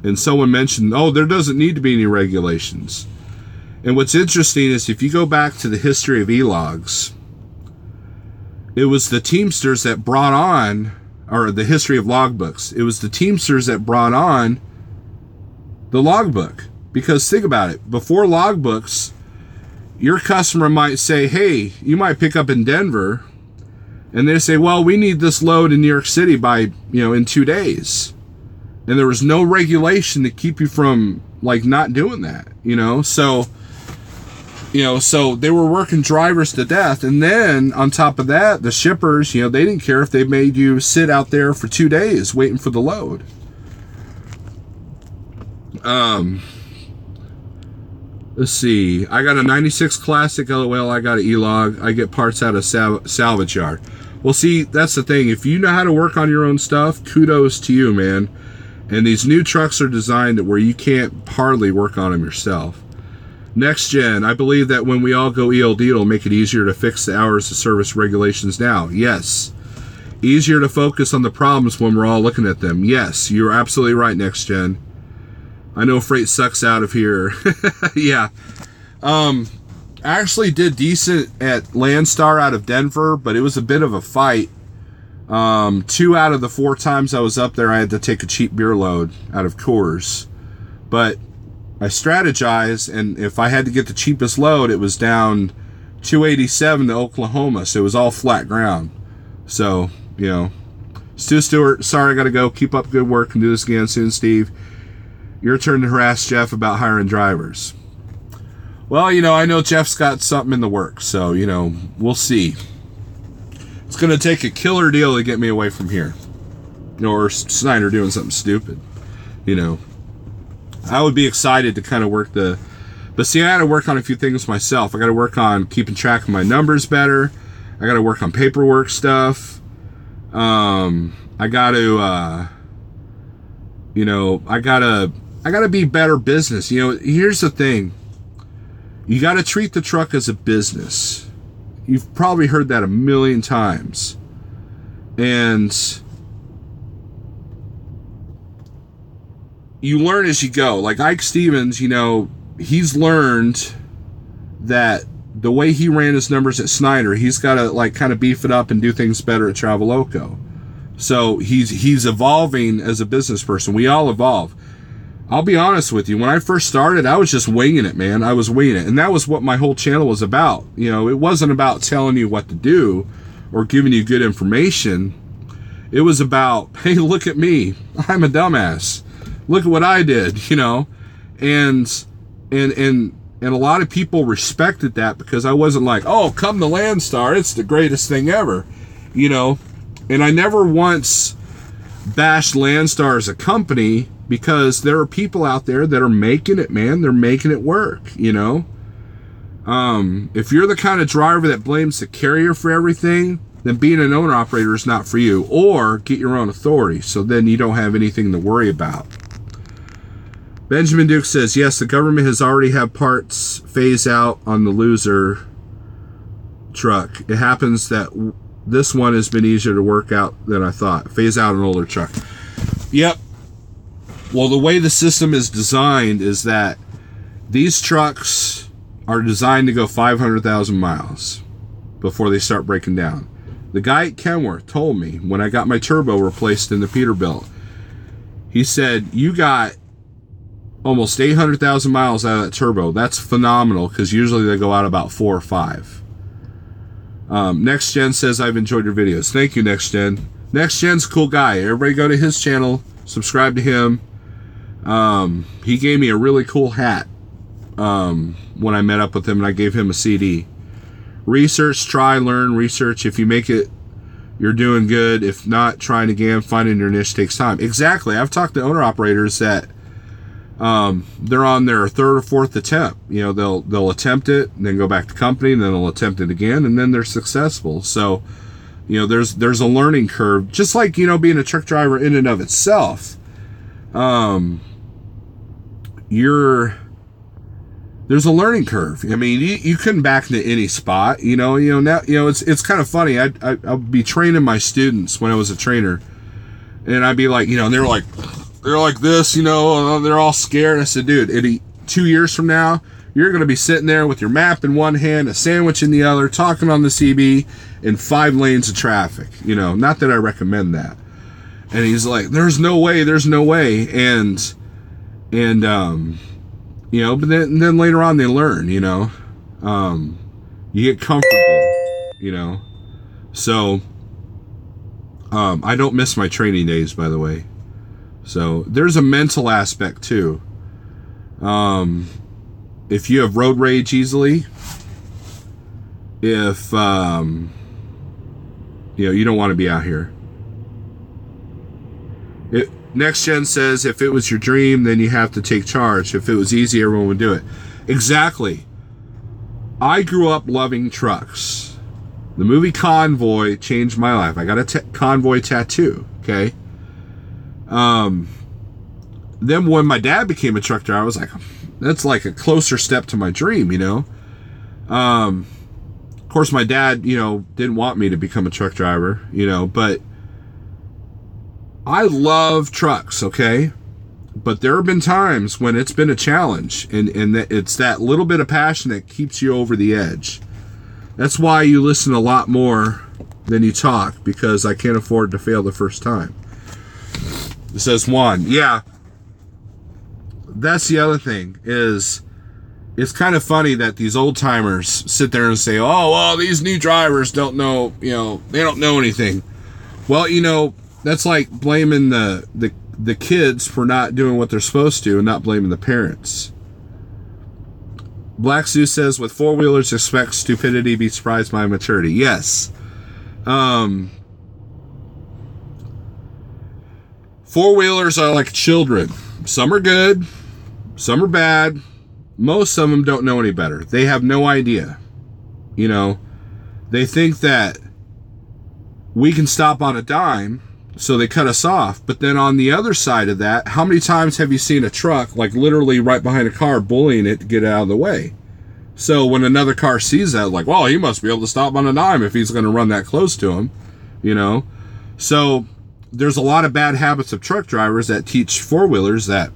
And someone mentioned, oh, there doesn't need to be any regulations. And what's interesting is if you go back to the history of e-logs, it was the Teamsters that brought on, or the history of logbooks, it was the Teamsters that brought on the logbook. Because think about it, before logbooks, your customer might say, hey, you might pick up in Denver, and they say, well, we need this load in New York City by, in 2 days. And there was no regulation to keep you from, not doing that, So, so they were working drivers to death. And then on top of that, the shippers, they didn't care if they made you sit out there for 2 days waiting for the load. Let's see. I got a 96 Classic LOL. I got an E-Log. I get parts out of salvage yard. Well, see, that's the thing. If you know how to work on your own stuff, kudos to you, man. And these new trucks are designed where you can't hardly work on them yourself. Next gen, I believe that when we all go ELD, it'll make it easier to fix the hours of service regulations now. Yes. Easier to focus on the problems when we're all looking at them. Yes, you're absolutely right, Next gen. I know freight sucks out of here. Yeah. I actually did decent at Landstar out of Denver, but it was a bit of a fight. 2 out of the 4 times I was up there, I had to take a cheap beer load out of Coors. But I strategized, and if I had to get the cheapest load, it was down 287 to Oklahoma, so it was all flat ground. So, Stu Stewart, sorry I gotta go. Keep up good work and do this again soon, Steve. Your turn to harass Jeff about hiring drivers. Well, I know Jeff's got something in the works, so, we'll see. It's going to take a killer deal to get me away from here. Or Snyder doing something stupid. I would be excited to kind of work but see, I got to work on a few things myself. I got to work on keeping track of my numbers better. I got to work on paperwork stuff. I got to, I got to be better business. Here's the thing. You got to treat the truck as a business. You've probably heard that a million times. And you learn as you go. Like Ike Stevens, he's learned that the way he ran his numbers at Snyder, he's got to kind of beef it up and do things better at Traveloco. So he's evolving as a business person. We all evolve. I'll be honest with you. When I first started, I was just winging it, man. I was winging it. And that was what my whole channel was about. It wasn't about telling you what to do or giving you good information. It was about, hey, look at me. I'm a dumbass. Look at what I did, And a lot of people respected that because I wasn't like, oh, come to Landstar. It's the greatest thing ever, And I never once bashed Landstar as a company, because there are people out there that are making it, man. They're making it work, If you're the kind of driver that blames the carrier for everything, then being an owner-operator is not for you. Or get your own authority, so then you don't have anything to worry about. Benjamin Duke says, yes, the government has already had parts phase out on the loser truck. It happens that this one has been easier to work out than I thought. Phase out an older truck. Yep. Well, the way the system is designed is that these trucks are designed to go 500,000 miles before they start breaking down. The guy at Kenworth told me when I got my turbo replaced in the Peterbilt, he said, you got almost 800,000 miles out of that turbo. That's phenomenal, because usually they go out about 4 or 5. Next Gen says, I've enjoyed your videos. Thank you, Next Gen. Next Gen's a cool guy. Everybody go to his channel, subscribe to him. He gave me a really cool hat when I met up with him, and I gave him a CD. Research, try, learn, research. If you make it, you're doing good. If not, trying again, finding your niche takes time. Exactly. I've talked to owner-operators that they're on their 3rd or 4th attempt. They'll attempt it, and then go back to company, and then they'll attempt it again, and then they're successful. So, there's a learning curve. Just like, being a truck driver in and of itself. There's a learning curve. I mean, you couldn't back into any spot, now, it's kind of funny. I'll be training my students when I was a trainer, and I'd be like, and they were like, they're like this, you know, and they're all scared. I said, dude, 2 years from now, you're going to be sitting there with your map in one hand, a sandwich in the other, talking on the CB in 5 lanes of traffic. You know, not that I recommend that. And he's like, there's no way. And you know, but then later on they learn, you know, you get comfortable, you know. So, I don't miss my training days, by the way. So there's a mental aspect too. If you have road rage easily, if, you know, you don't want to be out here. Next Gen says, if it was your dream, then you have to take charge. If it was easy, everyone would do it. Exactly. I grew up loving trucks. The movie Convoy changed my life. I got a Convoy tattoo, okay? Then when my dad became a truck driver, I was like, that's like a closer step to my dream, you know? Of course, my dad, you know, didn't want me to become a truck driver, you know, but I love trucks, okay? But there have been times when it's been a challenge, and it's that little bit of passion that keeps you over the edge. That's why you listen a lot more than you talk, because I can't afford to fail the first time. It says Juan. Yeah. That's the other thing, is it's kind of funny that these old timers sit there and say, oh, well, these new drivers don't know, you know, they don't know anything. Well, you know, that's like blaming the kids for not doing what they're supposed to and not blaming the parents. Black Zeus says, with four-wheelers, expect stupidity, be surprised by maturity. Yes. Four-wheelers are like children. Some are good. Some are bad. Most of them don't know any better. They have no idea. You know, they think that we can stop on a dime, so they cut us off. But then on the other side of that, how many times have you seen a truck, like literally right behind a car, bullying it to get it out of the way? So when another car sees that, like, well, he must be able to stop on a dime if he's going to run that close to him, you know? So there's a lot of bad habits of truck drivers that teach four-wheelers that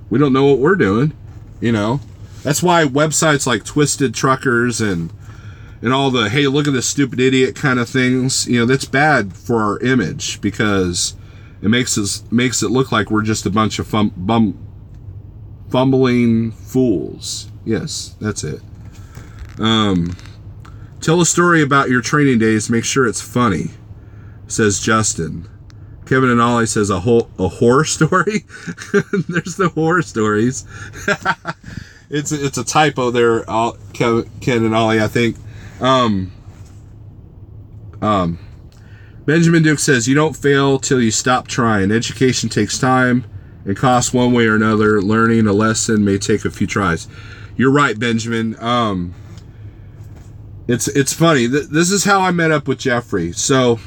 we don't know what we're doing, you know? That's why websites like Twisted Truckers and all the, hey, look at this stupid idiot kind of things, you know, that's bad for our image, because it makes it look like we're just a bunch of fumbling fools. Yes, that's it. Tell a story about your training days. Make sure it's funny, says Justin. Kevin and Ollie says a horror story. There's the horror stories. It's a typo there, Ken and Ollie, I think. Benjamin Duke says, you don't fail till you stop trying. Education takes time and costs one way or another. Learning a lesson may take a few tries. You're right, Benjamin. It's funny. This is how I met up with Jeffrey. So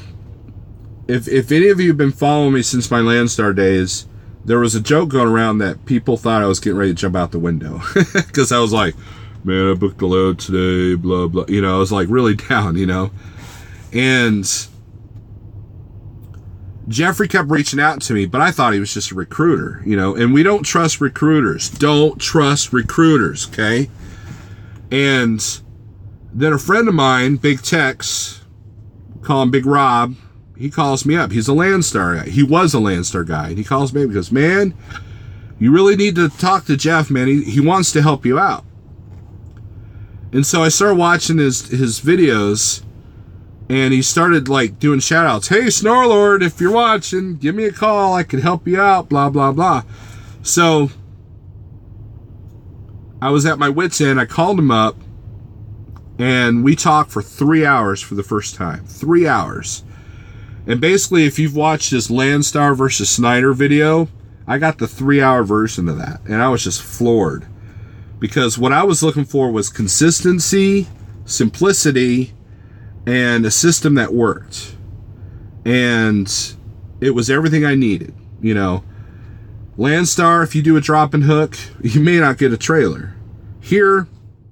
if any of you have been following me since my Landstar days, there was a joke going around that people thought I was getting ready to jump out the window, because I was like, man, I booked the load today, blah, blah. You know, I was like really down, you know. And Jeffrey kept reaching out to me, but I thought he was just a recruiter, you know. And we don't trust recruiters. Don't trust recruiters, okay? And then a friend of mine, Big Tex, call him Big Rob, he calls me up. He's a Landstar guy. He was a Landstar guy. And he calls me up and goes, man, you really need to talk to Jeff, man. He wants to help you out. And so I started watching his videos, and he started like doing shout outs. Hey, Snorlord, if you're watching, give me a call. I could help you out, blah, blah, blah. So I was at my wit's end. I called him up, and we talked for 3 hours for the first time. 3 hours. And basically, if you've watched this Landstar versus Snyder video, I got the 3-hour version of that. And I was just floored. Because what I was looking for was consistency, simplicity, and a system that worked. And it was everything I needed. You know, Landstar, if you do a drop and hook, you may not get a trailer. Here,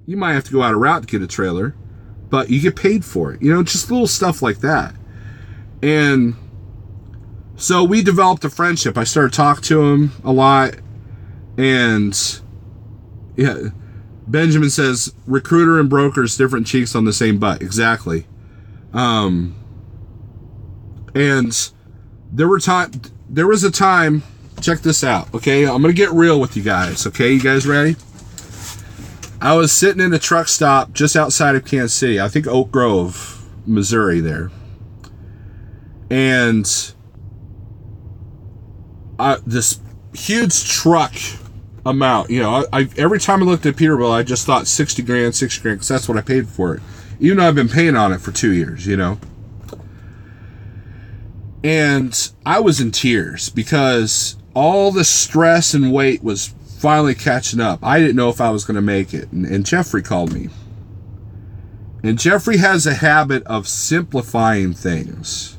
you might have to go out a route to get a trailer, but you get paid for it. You know, just little stuff like that. And So we developed a friendship. I started talking to him a lot. And yeah, Benjamin says, recruiter and brokers, different cheeks on the same butt. Exactly. And there was a time, check this out, okay? I'm going to get real with you guys, okay? You guys ready? I was sitting in a truck stop just outside of Kansas City. I think Oak Grove, Missouri there. And this huge truck amount, you know, I every time I looked at Peterbilt, I just thought 60 grand, because that's what I paid for it. Even though I've been paying on it for 2 years, you know. And I was in tears because all the stress and weight was finally catching up. I didn't know if I was going to make it. And Jeffrey called me. And Jeffrey has a habit of simplifying things.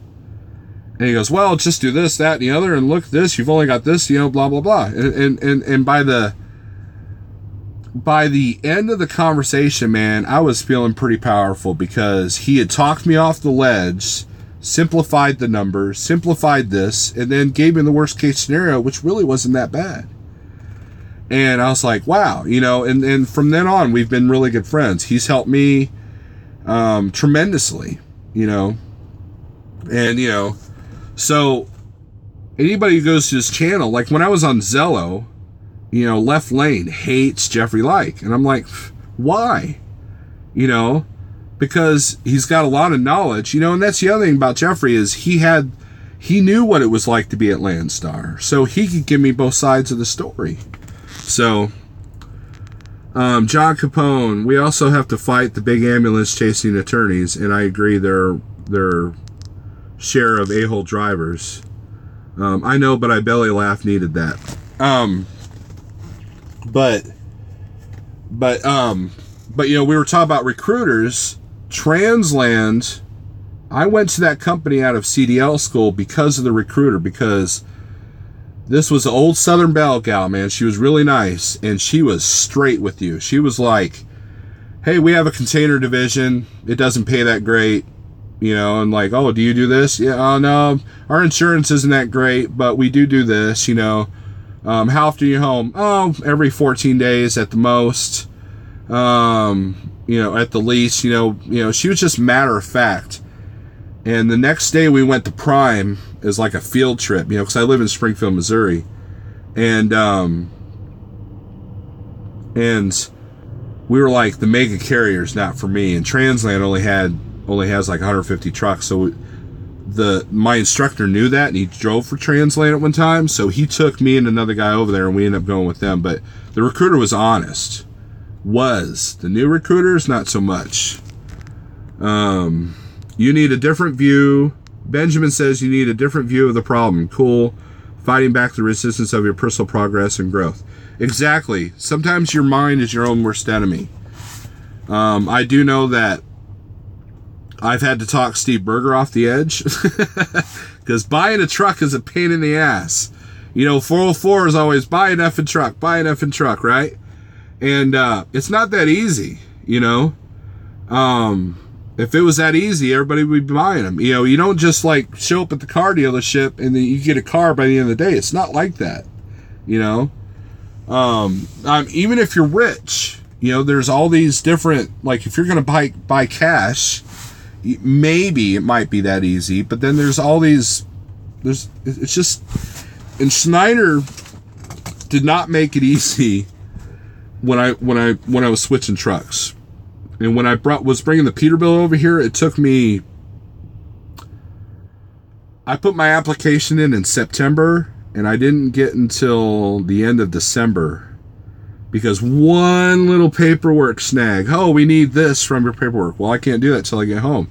And he goes, well, just do this, that, and the other, and look at this, you've only got this, you know, blah, blah, blah. And by the end of the conversation, man, I was feeling pretty powerful because he had talked me off the ledge, simplified the numbers, simplified this, and then gave me the worst case scenario, which really wasn't that bad. And I was like, wow, you know, and from then on, we've been really good friends. He's helped me tremendously, you know, and, you know, so anybody who goes to his channel, like when I was on Zello, you know, Left Lane hates Jeffrey Like. And I'm like, why? You know, because he's got a lot of knowledge, you know, and that's the other thing about Jeffrey is he knew what it was like to be at Landstar. So he could give me both sides of the story. So, John Capone, we also have to fight the big ambulance chasing attorneys. And I agree, they're share of a-hole drivers. I know, but I belly laugh needed that. But you know, we were talking about recruiters. Transland, I went to that company out of CDL school because of the recruiter, because this was an old Southern Belle gal, man. She was really nice, and she was straight with you. She was like, hey, we have a container division. It doesn't pay that great. You know, and like, oh, do you do this? Yeah, oh, no, our insurance isn't that great, but we do this, you know. How often are you home? Oh, every 14 days at the most. You know, at the least, you know, she was just matter of fact. And the next day we went to Prime as like a field trip, you know, because I live in Springfield, Missouri. And we were like, the mega carrier's not for me. And Transland only has like 150 trucks. So my instructor knew that, and he drove for Transland at one time. So he took me and another guy over there, and we ended up going with them. But the recruiter was honest. The new recruiters, not so much. You need a different view. Benjamin says you need a different view of the problem. Cool. Fighting back the resistance of your personal progress and growth. Exactly. Sometimes your mind is your own worst enemy. I do know that I've had to talk Steve Berger off the edge because buying a truck is a pain in the ass. You know, 404 is always buy an effing truck, right? And it's not that easy, you know. If it was that easy, everybody would be buying them. You know, you don't just like show up at the car dealership and then you get a car by the end of the day. It's not like that, you know. Even if you're rich, you know, there's all these different, like if you're going to buy cash, maybe it might be that easy, but then there's all these, it's just, and Schneider did not make it easy when I was switching trucks. And when I was bringing the Peterbilt over here, it took me, I put my application in September, and I didn't get until the end of December because one little paperwork snag. Oh, we need this from your paperwork. Well, I can't do that till I get home.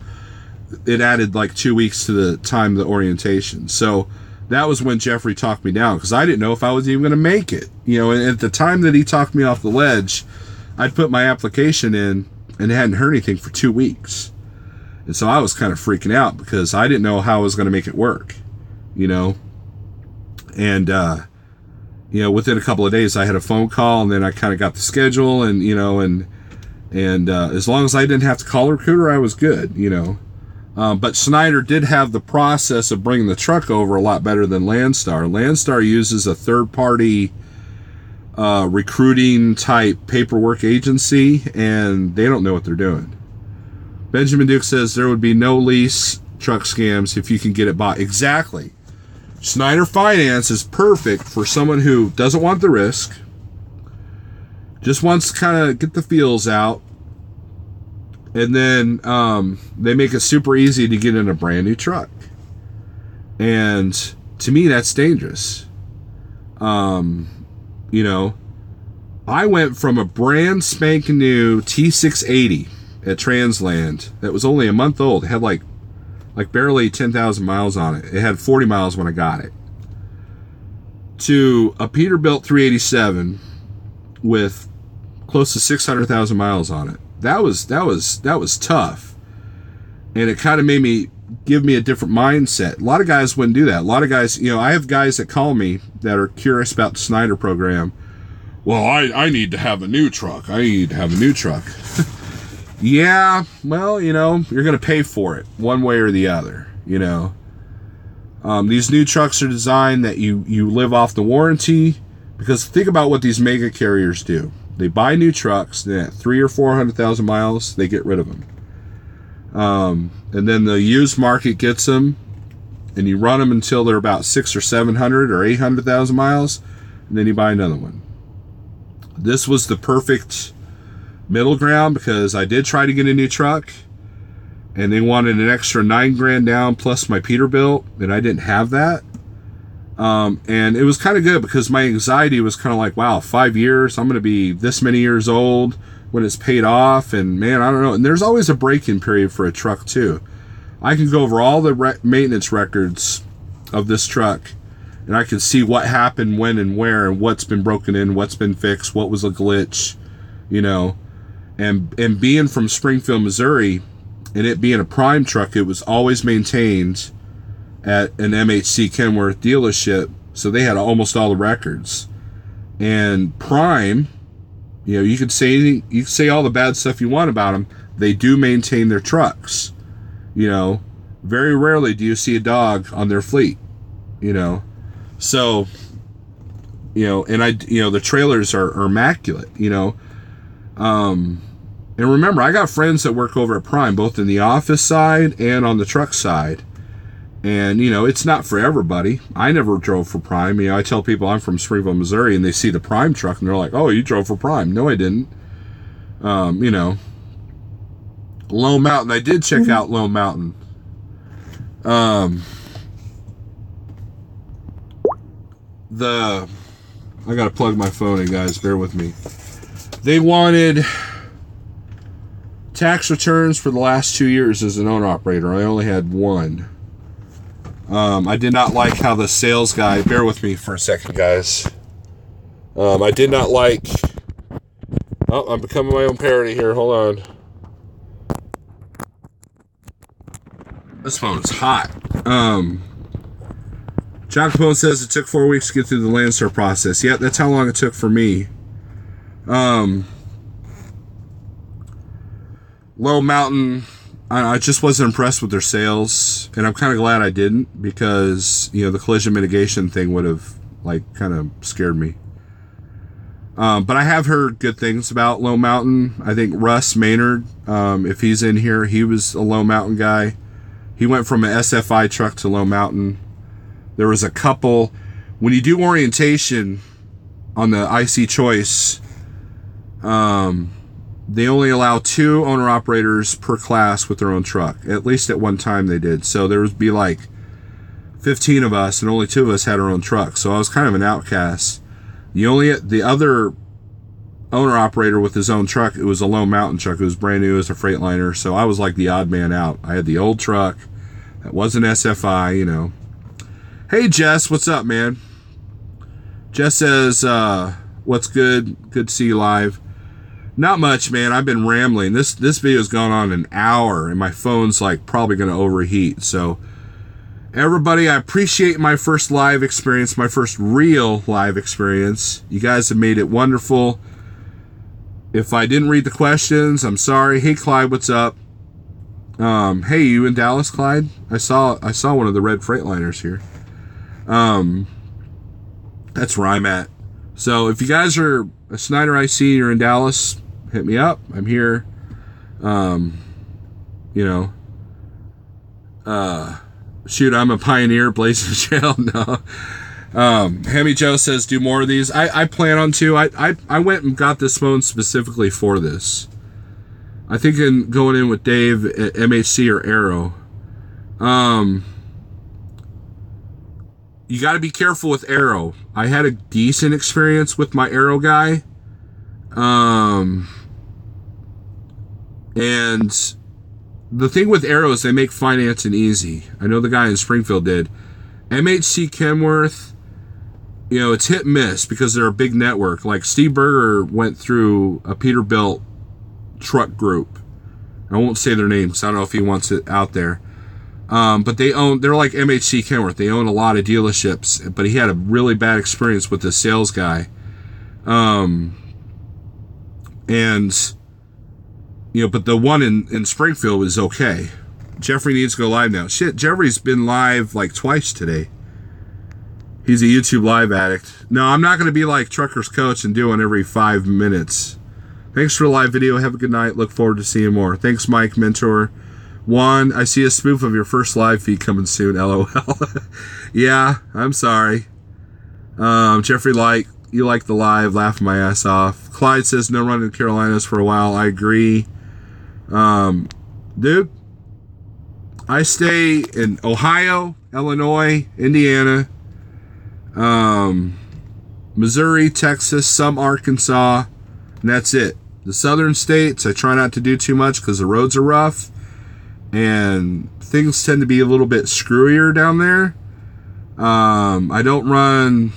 It added like 2 weeks to the time of the orientation. So that was when Jeffrey talked me down because I didn't know if I was even going to make it. You know, and at the time that he talked me off the ledge, I'd put my application in and hadn't heard anything for 2 weeks. And so I was kind of freaking out because I didn't know how I was going to make it work, you know. And, you know, within a couple of days I had a phone call, and then I kind of got the schedule, and, you know, and as long as I didn't have to call a recruiter, I was good, you know. But Snyder did have the process of bringing the truck over a lot better than Landstar. Landstar uses a third-party recruiting type paperwork agency, and they don't know what they're doing. Benjamin Duke says there would be no lease truck scams if you can get it bought. Exactly. Snyder Finance is perfect for someone who doesn't want the risk, just wants to kind of get the feels out, and then they make it super easy to get in a brand new truck. And to me, that's dangerous. You know, I went from a brand spanking new T680 at Transland that was only a month old. It had like barely 10,000 miles on it. It had 40 miles when I got it. To a Peterbilt 387 with close to 600,000 miles on it. That was tough. And it kind of give me a different mindset. A lot of guys wouldn't do that. A lot of guys, you know, I have guys that call me that are curious about the Snyder program. Well, I need to have a new truck. I need to have a new truck. Yeah, well, you know, you're going to pay for it one way or the other, you know. These new trucks are designed that you live off the warranty, because think about what these mega carriers do. They buy new trucks, then at 300,000 or 400,000 miles, they get rid of them. And then the used market gets them, and you run them until they're about 600,000 or 700,000 or 800,000 miles, and then you buy another one. This was the perfect middle ground, because I did try to get a new truck, and they wanted an extra $9,000 down plus my Peterbilt, and I didn't have that. And it was kind of good, because my anxiety was kind of like, wow, 5 years, I'm going to be this many years old when it's paid off, and man, I don't know. And there's always a break-in period for a truck too. I can go over all the maintenance records of this truck, and I can see what happened, when and where, and what's been broken in, what's been fixed, what was a glitch, you know. And being from Springfield, Missouri, and it being a Prime truck, it was always maintained at an MHC Kenworth dealership, so they had almost all the records. And Prime, you know, you can say all the bad stuff you want about them, they do maintain their trucks. You know, very rarely do you see a dog on their fleet, you know. So, you know, and the trailers are immaculate, you know. And remember, I got friends that work over at Prime, both in the office side and on the truck side. And, you know, it's not for everybody. I never drove for Prime. You know, I tell people I'm from Springfield, Missouri, and they see the Prime truck, and they're like, oh, you drove for Prime. No, I didn't. You know, Lone Mountain. I did check out Lone Mountain. I got to plug my phone in, guys. Bear with me. They wanted tax returns for the last 2 years as an owner-operator. I only had one. I did not like how the sales guy... Bear with me for a second, guys. I did not like... Oh, I'm becoming my own parody here. Hold on. This phone is hot. John Capone says it took 4 weeks to get through the Landstar process. Yeah, that's how long it took for me. Lone Mountain, I just wasn't impressed with their sales, and I'm kind of glad I didn't, because, you know, the collision mitigation thing would have, like, kind of scared me. But I have heard good things about Lone Mountain. I think Russ Maynard, if he's in here, he was a Lone Mountain guy. He went from an SFI truck to Lone Mountain. There was a couple, when you do orientation on the IC Choice, they only allow 2 owner-operators per class with their own truck. At least at one time they did. So there would be like 15 of us, and only 2 of us had our own truck. So I was kind of an outcast. The other owner-operator with his own truck, it was a Lone Mountain truck. It was brand new as a Freightliner. So I was like the odd man out. I had the old truck that wasn't SFI, you know. Hey, Jess, what's up, man? Jess says, what's good? Good to see you live. Not much, man. I've been rambling. This video's gone on an hour, and my phone's like probably going to overheat. So, everybody, I appreciate my first live experience, my first real live experience. You guys have made it wonderful. If I didn't read the questions, I'm sorry. Hey, Clyde, what's up? Hey, you in Dallas, Clyde? I saw one of the red Freightliners here. That's where I'm at. So if you guys are a Snyder IC, you're in Dallas, hit me up. I'm here. Shoot, I'm a pioneer, blazing the trail. No. Hemi Joe says, do more of these. I plan on to. I went and got this phone specifically for this. I think in going in with Dave at MHC or Arrow. You got to be careful with Arrow. I had a decent experience with my Arrow guy. And the thing with Arrow is they make financing easy. I know the guy in Springfield did. MHC Kenworth, it's hit and miss because they're a big network. Like Steve Berger went through a Peterbilt truck group. I won't say their names. I don't know if he wants it out there. But they're like MHC Kenworth. They own a lot of dealerships, but he had a really bad experience with the sales guy. But the one in Springfield is okay. Jeffrey needs to go live now. Shit, Jeffrey's been live like twice today. He's a YouTube live addict. No, I'm not going to be like Trucker's Coach and do one every 5 minutes. Thanks for the live video. Have a good night. Look forward to seeing more. Thanks, Mike, Mentor. Juan, I see a spoof of your first live feed coming soon. LOL. Yeah, I'm sorry. Jeffrey, you like the live, laughing my ass off. Clyde says no run in Carolinas for a while. I agree. Dude, I stay in Ohio, Illinois, Indiana, Missouri, Texas, some Arkansas, and that's it. The southern states, I try not to do too much because the roads are rough and things tend to be a little bit screwier down there. I don't run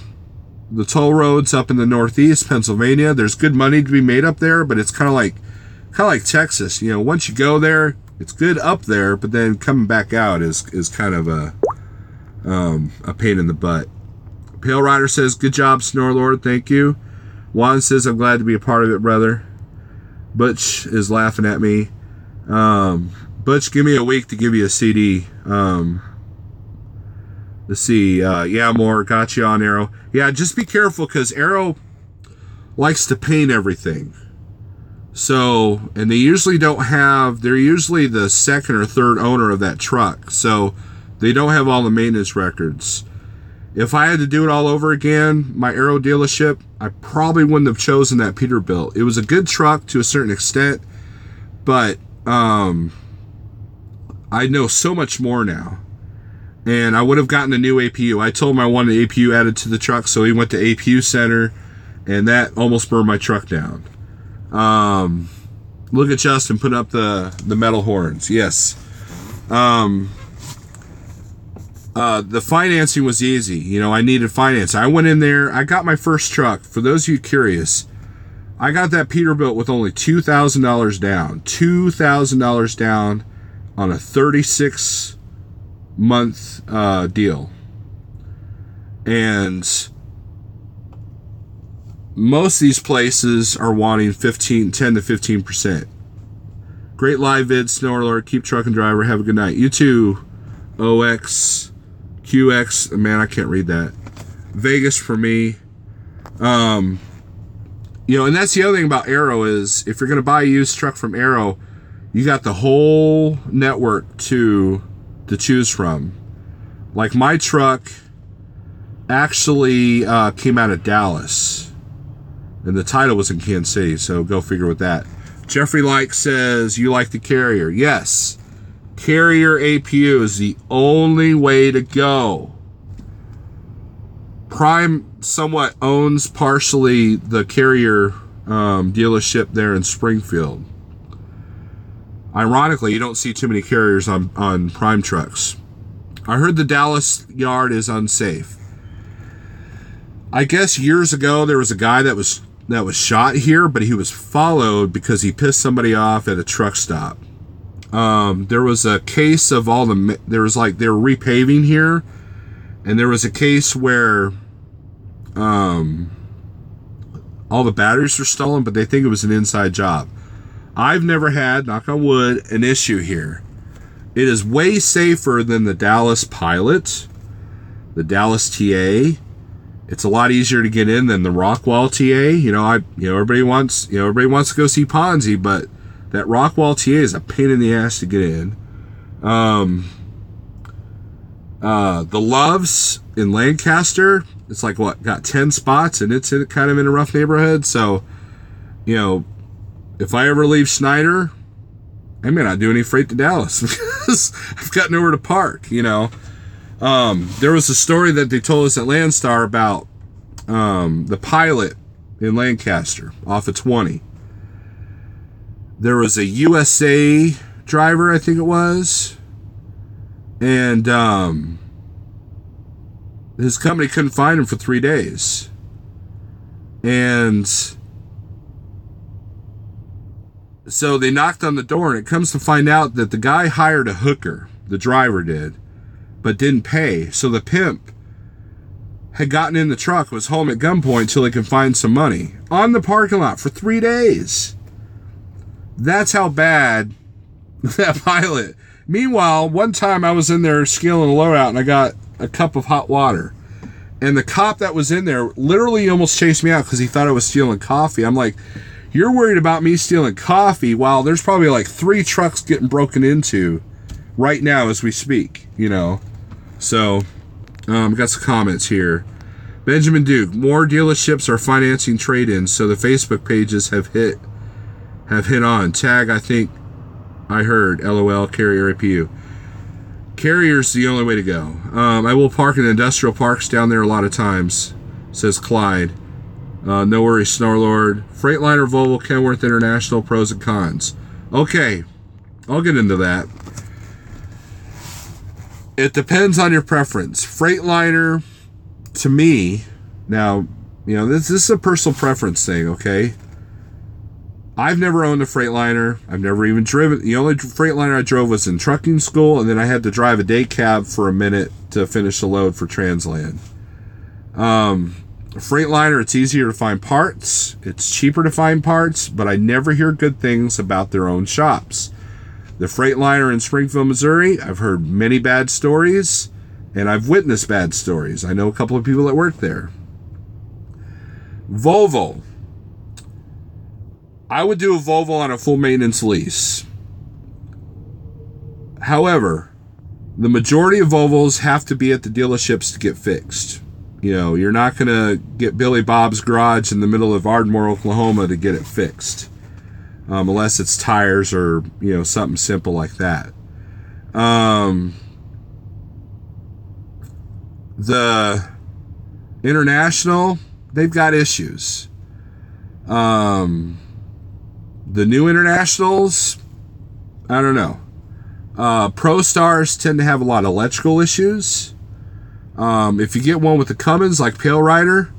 the toll roads up in the Northeast, Pennsylvania. There's good money to be made up there, but it's kind of like Texas. Once you go there, it's good up there, but then coming back out is kind of a pain in the butt. Pale Rider says, good job, Snorlord. Thank you. Juan says, I'm glad to be a part of it, brother. Butch is laughing at me. Butch, give me a week to give you a CD. Let's see. Yeah, more. Got you on Arrow. Yeah, just be careful because Arrow likes to paint everything. So, and they're usually the second or third owner of that truck. So, they don't have all the maintenance records. If I had to do it all over again, my Arrow dealership, I probably wouldn't have chosen that Peterbilt. It was a good truck to a certain extent, but I know so much more now. And I would have gotten a new APU. I told him I wanted an APU added to the truck, so he went to APU Center, and that almost burned my truck down. Look at Justin putting up the metal horns. Yes. The financing was easy. I needed finance. I went in there. I got my first truck. For those of you curious, I got that Peterbilt with only $2,000 down. $2,000 down on a 36-month deal. And most of these places are wanting 10 to 15%. Great live vid, Snorlord. Keep trucking, driver. Have a good night. You too, OX. QX, man, I can't read that. Vegas for me. And that's the other thing about Arrow is if you're going to buy a used truck from Arrow, you got the whole network to choose from. Like my truck actually came out of Dallas, and the title was in Kansas City, so go figure with that. Jeffrey says, you like the Carrier. Yes. Carrier APU is the only way to go. Prime somewhat owns partially the Carrier dealership there in Springfield. Ironically, you don't see too many Carriers on Prime trucks. I heard the Dallas yard is unsafe. I guess years ago there was a guy that was shot here, but he was followed because he pissed somebody off at a truck stop. There was a case of they were repaving here, and there was a case where all the batteries were stolen, but they think it was an inside job. I've never had, knock on wood, an issue here. It is way safer than the Dallas Pilot, the Dallas TA. It's a lot easier to get in than the Rockwall TA. Everybody wants to go see Ponzi, but that Rockwall TA is a pain in the ass to get in. The Loves in Lancaster, it's like got 10 spots, and it's kind of in a rough neighborhood. So, if I ever leave Snyder, I may not do any freight to Dallas because I've got nowhere to park. There was a story that they told us at Landstar about the Pilot in Lancaster off of 20. There was a USA driver, I think it was, and his company couldn't find him for 3 days. And so they knocked on the door, and it comes to find out that the guy hired a hooker, the driver did, but didn't pay. So the pimp had gotten in the truck, was home at gunpoint till he could find some money on the parking lot for 3 days. That's how bad that Pilot. Meanwhile, one time I was in there scaling a load out, and I got a cup of hot water. And the cop that was in there literally almost chased me out because he thought I was stealing coffee. I'm like, you're worried about me stealing coffee while there's probably like 3 trucks getting broken into right now as we speak, So, got some comments here. Benjamin Duke, more dealerships are financing trade-ins, so the Facebook pages have hit on. Tag, I think I heard, LOL, Carrier APU. Carrier's the only way to go. I will park in industrial parks down there a lot of times, says Clyde. No worries, Snorlord. Freightliner, Volvo, Kenworth International, pros and cons. Okay, I'll get into that. It depends on your preference. Freightliner, to me, now, this is a personal preference thing, okay? I've never owned a Freightliner. I've never even driven. The only Freightliner I drove was in trucking school, and then I had to drive a day cab for a minute to finish the load for Transland. Freightliner, it's easier to find parts. It's cheaper to find parts, but I never hear good things about their own shops. The Freightliner in Springfield, Missouri, I've heard many bad stories, and I've witnessed bad stories. I know a couple of people that work there. Volvo. I would do a Volvo on a full maintenance lease. However, the majority of Volvos have to be at the dealerships to get fixed. You're not going to get Billy Bob's garage in the middle of Ardmore, Oklahoma to get it fixed. Unless it's tires or, something simple like that. The International, they've got issues. The new Internationals, I don't know. ProStars tend to have a lot of electrical issues. If you get one with the Cummins, like Pale Rider,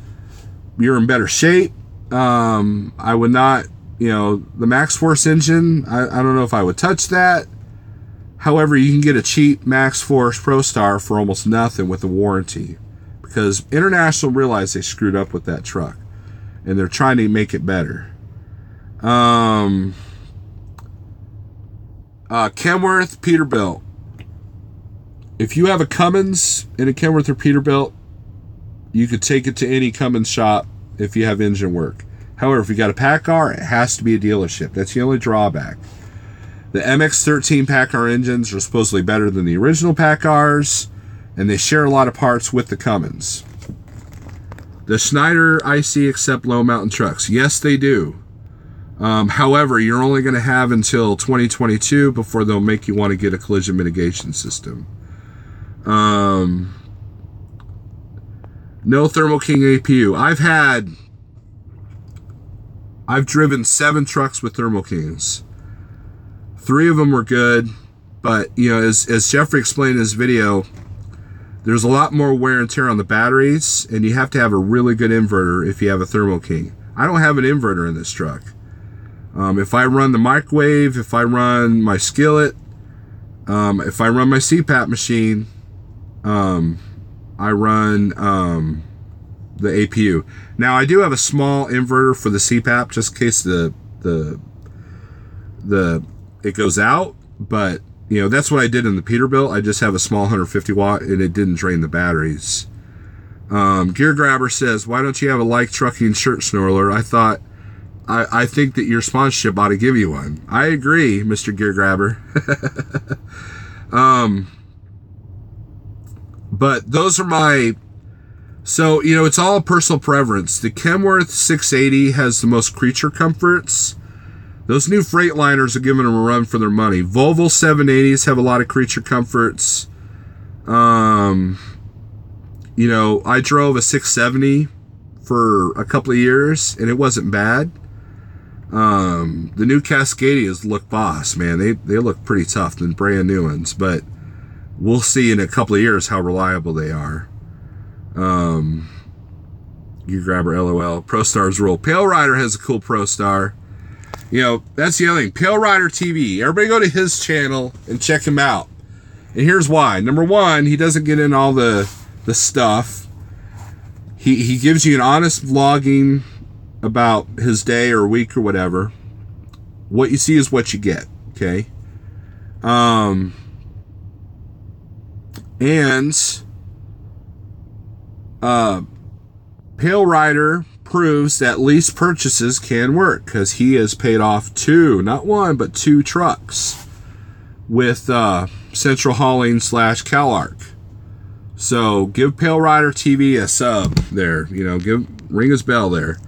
you're in better shape. I would not, the Max Force engine, I don't know if I would touch that. However, you can get a cheap Max Force ProStar for almost nothing with a warranty, because International realized they screwed up with that truck, and they're trying to make it better. Kenworth, Peterbilt. If you have a Cummins in a Kenworth or Peterbilt, you could take it to any Cummins shop if you have engine work. However, if you got a PACCAR, it has to be a dealership. That's the only drawback. The MX-13 PACCAR engines are supposedly better than the original PACCARs, and they share a lot of parts with the Cummins. Does Schneider IC accept low mountain trucks? Yes, they do. However, you're only going to have until 2022 before they'll make you want to get a collision mitigation system. No Thermo King APU. I've driven 7 trucks with Thermo Kings. 3 of them were good, but as Jeffrey explained in his video, there's a lot more wear and tear on the batteries, and you have to have a really good inverter if you have a Thermo King. I don't have an inverter in this truck. If I run the microwave, if I run my skillet, if I run my CPAP machine, I run the APU. Now, I do have a small inverter for the CPAP, just in case it goes out, but you know, that's what I did in the Peterbilt. I just have a small 150 watt, and it didn't drain the batteries. Gear Grabber says, why don't you have a Like Trucking shirt, Snorler? I think that your sponsorship ought to give you one. I agree, Mr. Gear Grabber. But those are my... So, you know, it's all personal preference. The Kenworth 680 has the most creature comforts. Those new Freightliners are giving them a run for their money. Volvo 780s have a lot of creature comforts. You know, I drove a 670 for a couple of years, and it wasn't bad. The new Cascadias look boss, man. They look pretty tough than brand new ones, but we'll see in a couple of years how reliable they are. You Grabber LOL. ProStar's rule. Pale Rider has a cool ProStar. You know, that's the other thing. Pale Rider TV. Everybody go to his channel and check him out. And here's why. Number one, he doesn't get in all the stuff. He gives you an honest vlogging about his day or week or whatever. What you see is what you get. Okay. Pale Rider proves that lease purchases can work, because he has paid off not one, but two trucks with Central Hauling / CalArc. So give Pale Rider TV a sub there. You know, ring his bell there.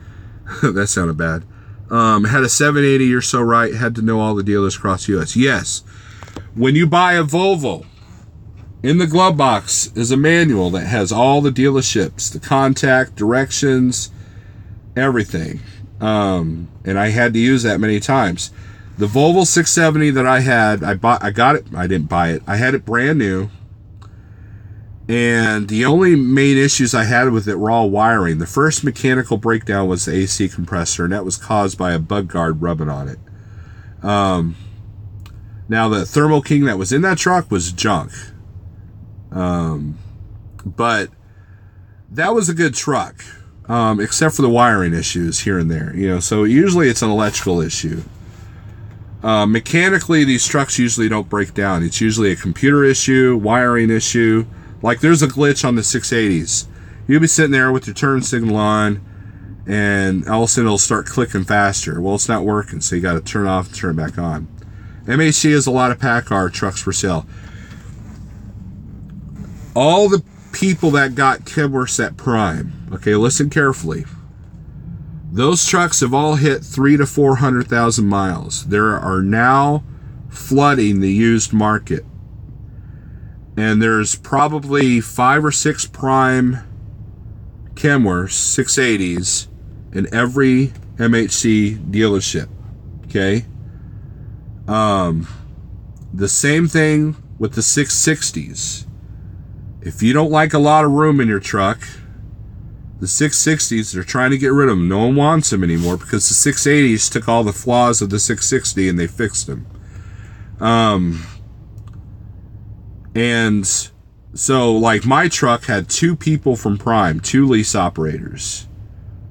That sounded bad. Had a 780, you're so right. Had to know all the dealers across the U.S. Yes. When you buy a Volvo, in the glove box is a manual that has all the dealerships, the contact, directions, everything. And I had to use that many times. The Volvo 670 that I had, I got it. I didn't buy it. I had it brand new. And the only main issues I had with it were all wiring. The first mechanical breakdown was the AC compressor, and that was caused by a bug guard rubbing on it. Now, the Thermo King that was in that truck was junk. But that was a good truck, except for the wiring issues here and there. You know, so usually it's an electrical issue. Mechanically, these trucks usually don't break down. It's usually a computer issue, wiring issue. Like, there's a glitch on the 680s. You'll be sitting there with your turn signal on, and all of a sudden it'll start clicking faster. Well, it's not working, so you got to turn it off and turn it back on. MHC has a lot of PACCAR trucks for sale. All the people that got Kenworths at Prime, okay, listen carefully. Those trucks have all hit 300,000 to 400,000 miles. There are now flooding the used market. And there's probably 5 or 6 Prime Kenworths 680s in every MHC dealership. Okay? The same thing with the 660s. If you don't like a lot of room in your truck, the 660s, they're trying to get rid of them. No one wants them anymore because the 680s took all the flaws of the 660 and they fixed them. And so, like, my truck had 2 people from Prime, 2 lease operators.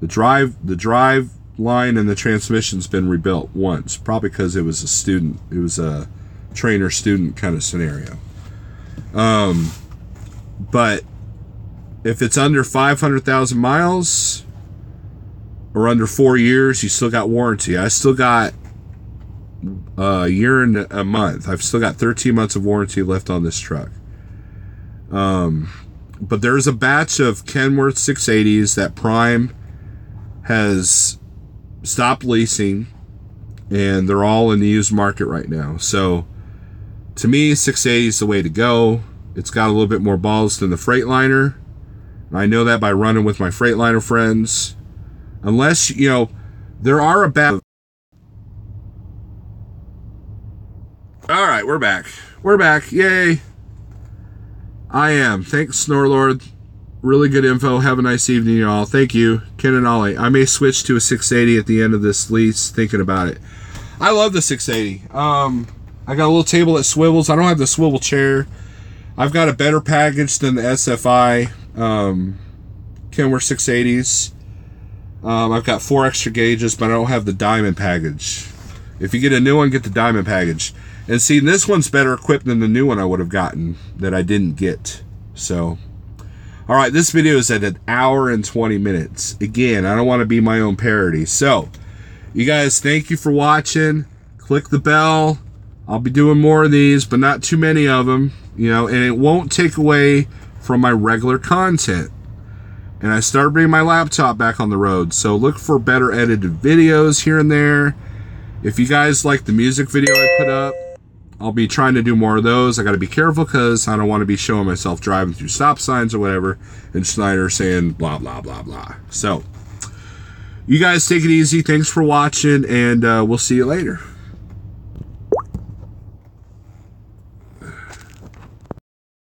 The drive line and the transmission's been rebuilt once, probably because it was a trainer-student kind of scenario. But if it's under 500,000 miles or under 4 years, you still got warranty. I still got a year and a month. I've still got 13 months of warranty left on this truck. But there's a batch of Kenworth 680s that Prime has stopped leasing, and they're all in the used market right now. So to me, 680 is the way to go. It's got a little bit more balls than the Freightliner. I know that by running with my Freightliner friends. Unless, you know, there are a bad... All right, we're back. We're back. Yay. I am. Thanks, Snorlord. Really good info. Have a nice evening, y'all. Thank you. Ken and Ollie. I may switch to a 680 at the end of this lease, thinking about it. I love the 680. I got a little table that swivels. I don't have the swivel chair. I've got a better package than the SFI Kenworth 680s. I've got 4 extra gauges, but I don't have the diamond package. If you get a new one, get the diamond package. And see, this one's better equipped than the new one I would have gotten that I didn't get. So, all right, this video is at 1 hour and 20 minutes. Again, I don't want to be my own parody. So, you guys, thank you for watching. Click the bell. I'll be doing more of these, but not too many of them, you know, and it won't take away from my regular content. And I started bringing my laptop back on the road, so look for better edited videos here and there. If you guys like the music video I put up, I'll be trying to do more of those. I got to be careful because I don't want to be showing myself driving through stop signs or whatever, and Schneider saying blah, blah, blah, blah. So, you guys take it easy. Thanks for watching, and we'll see you later.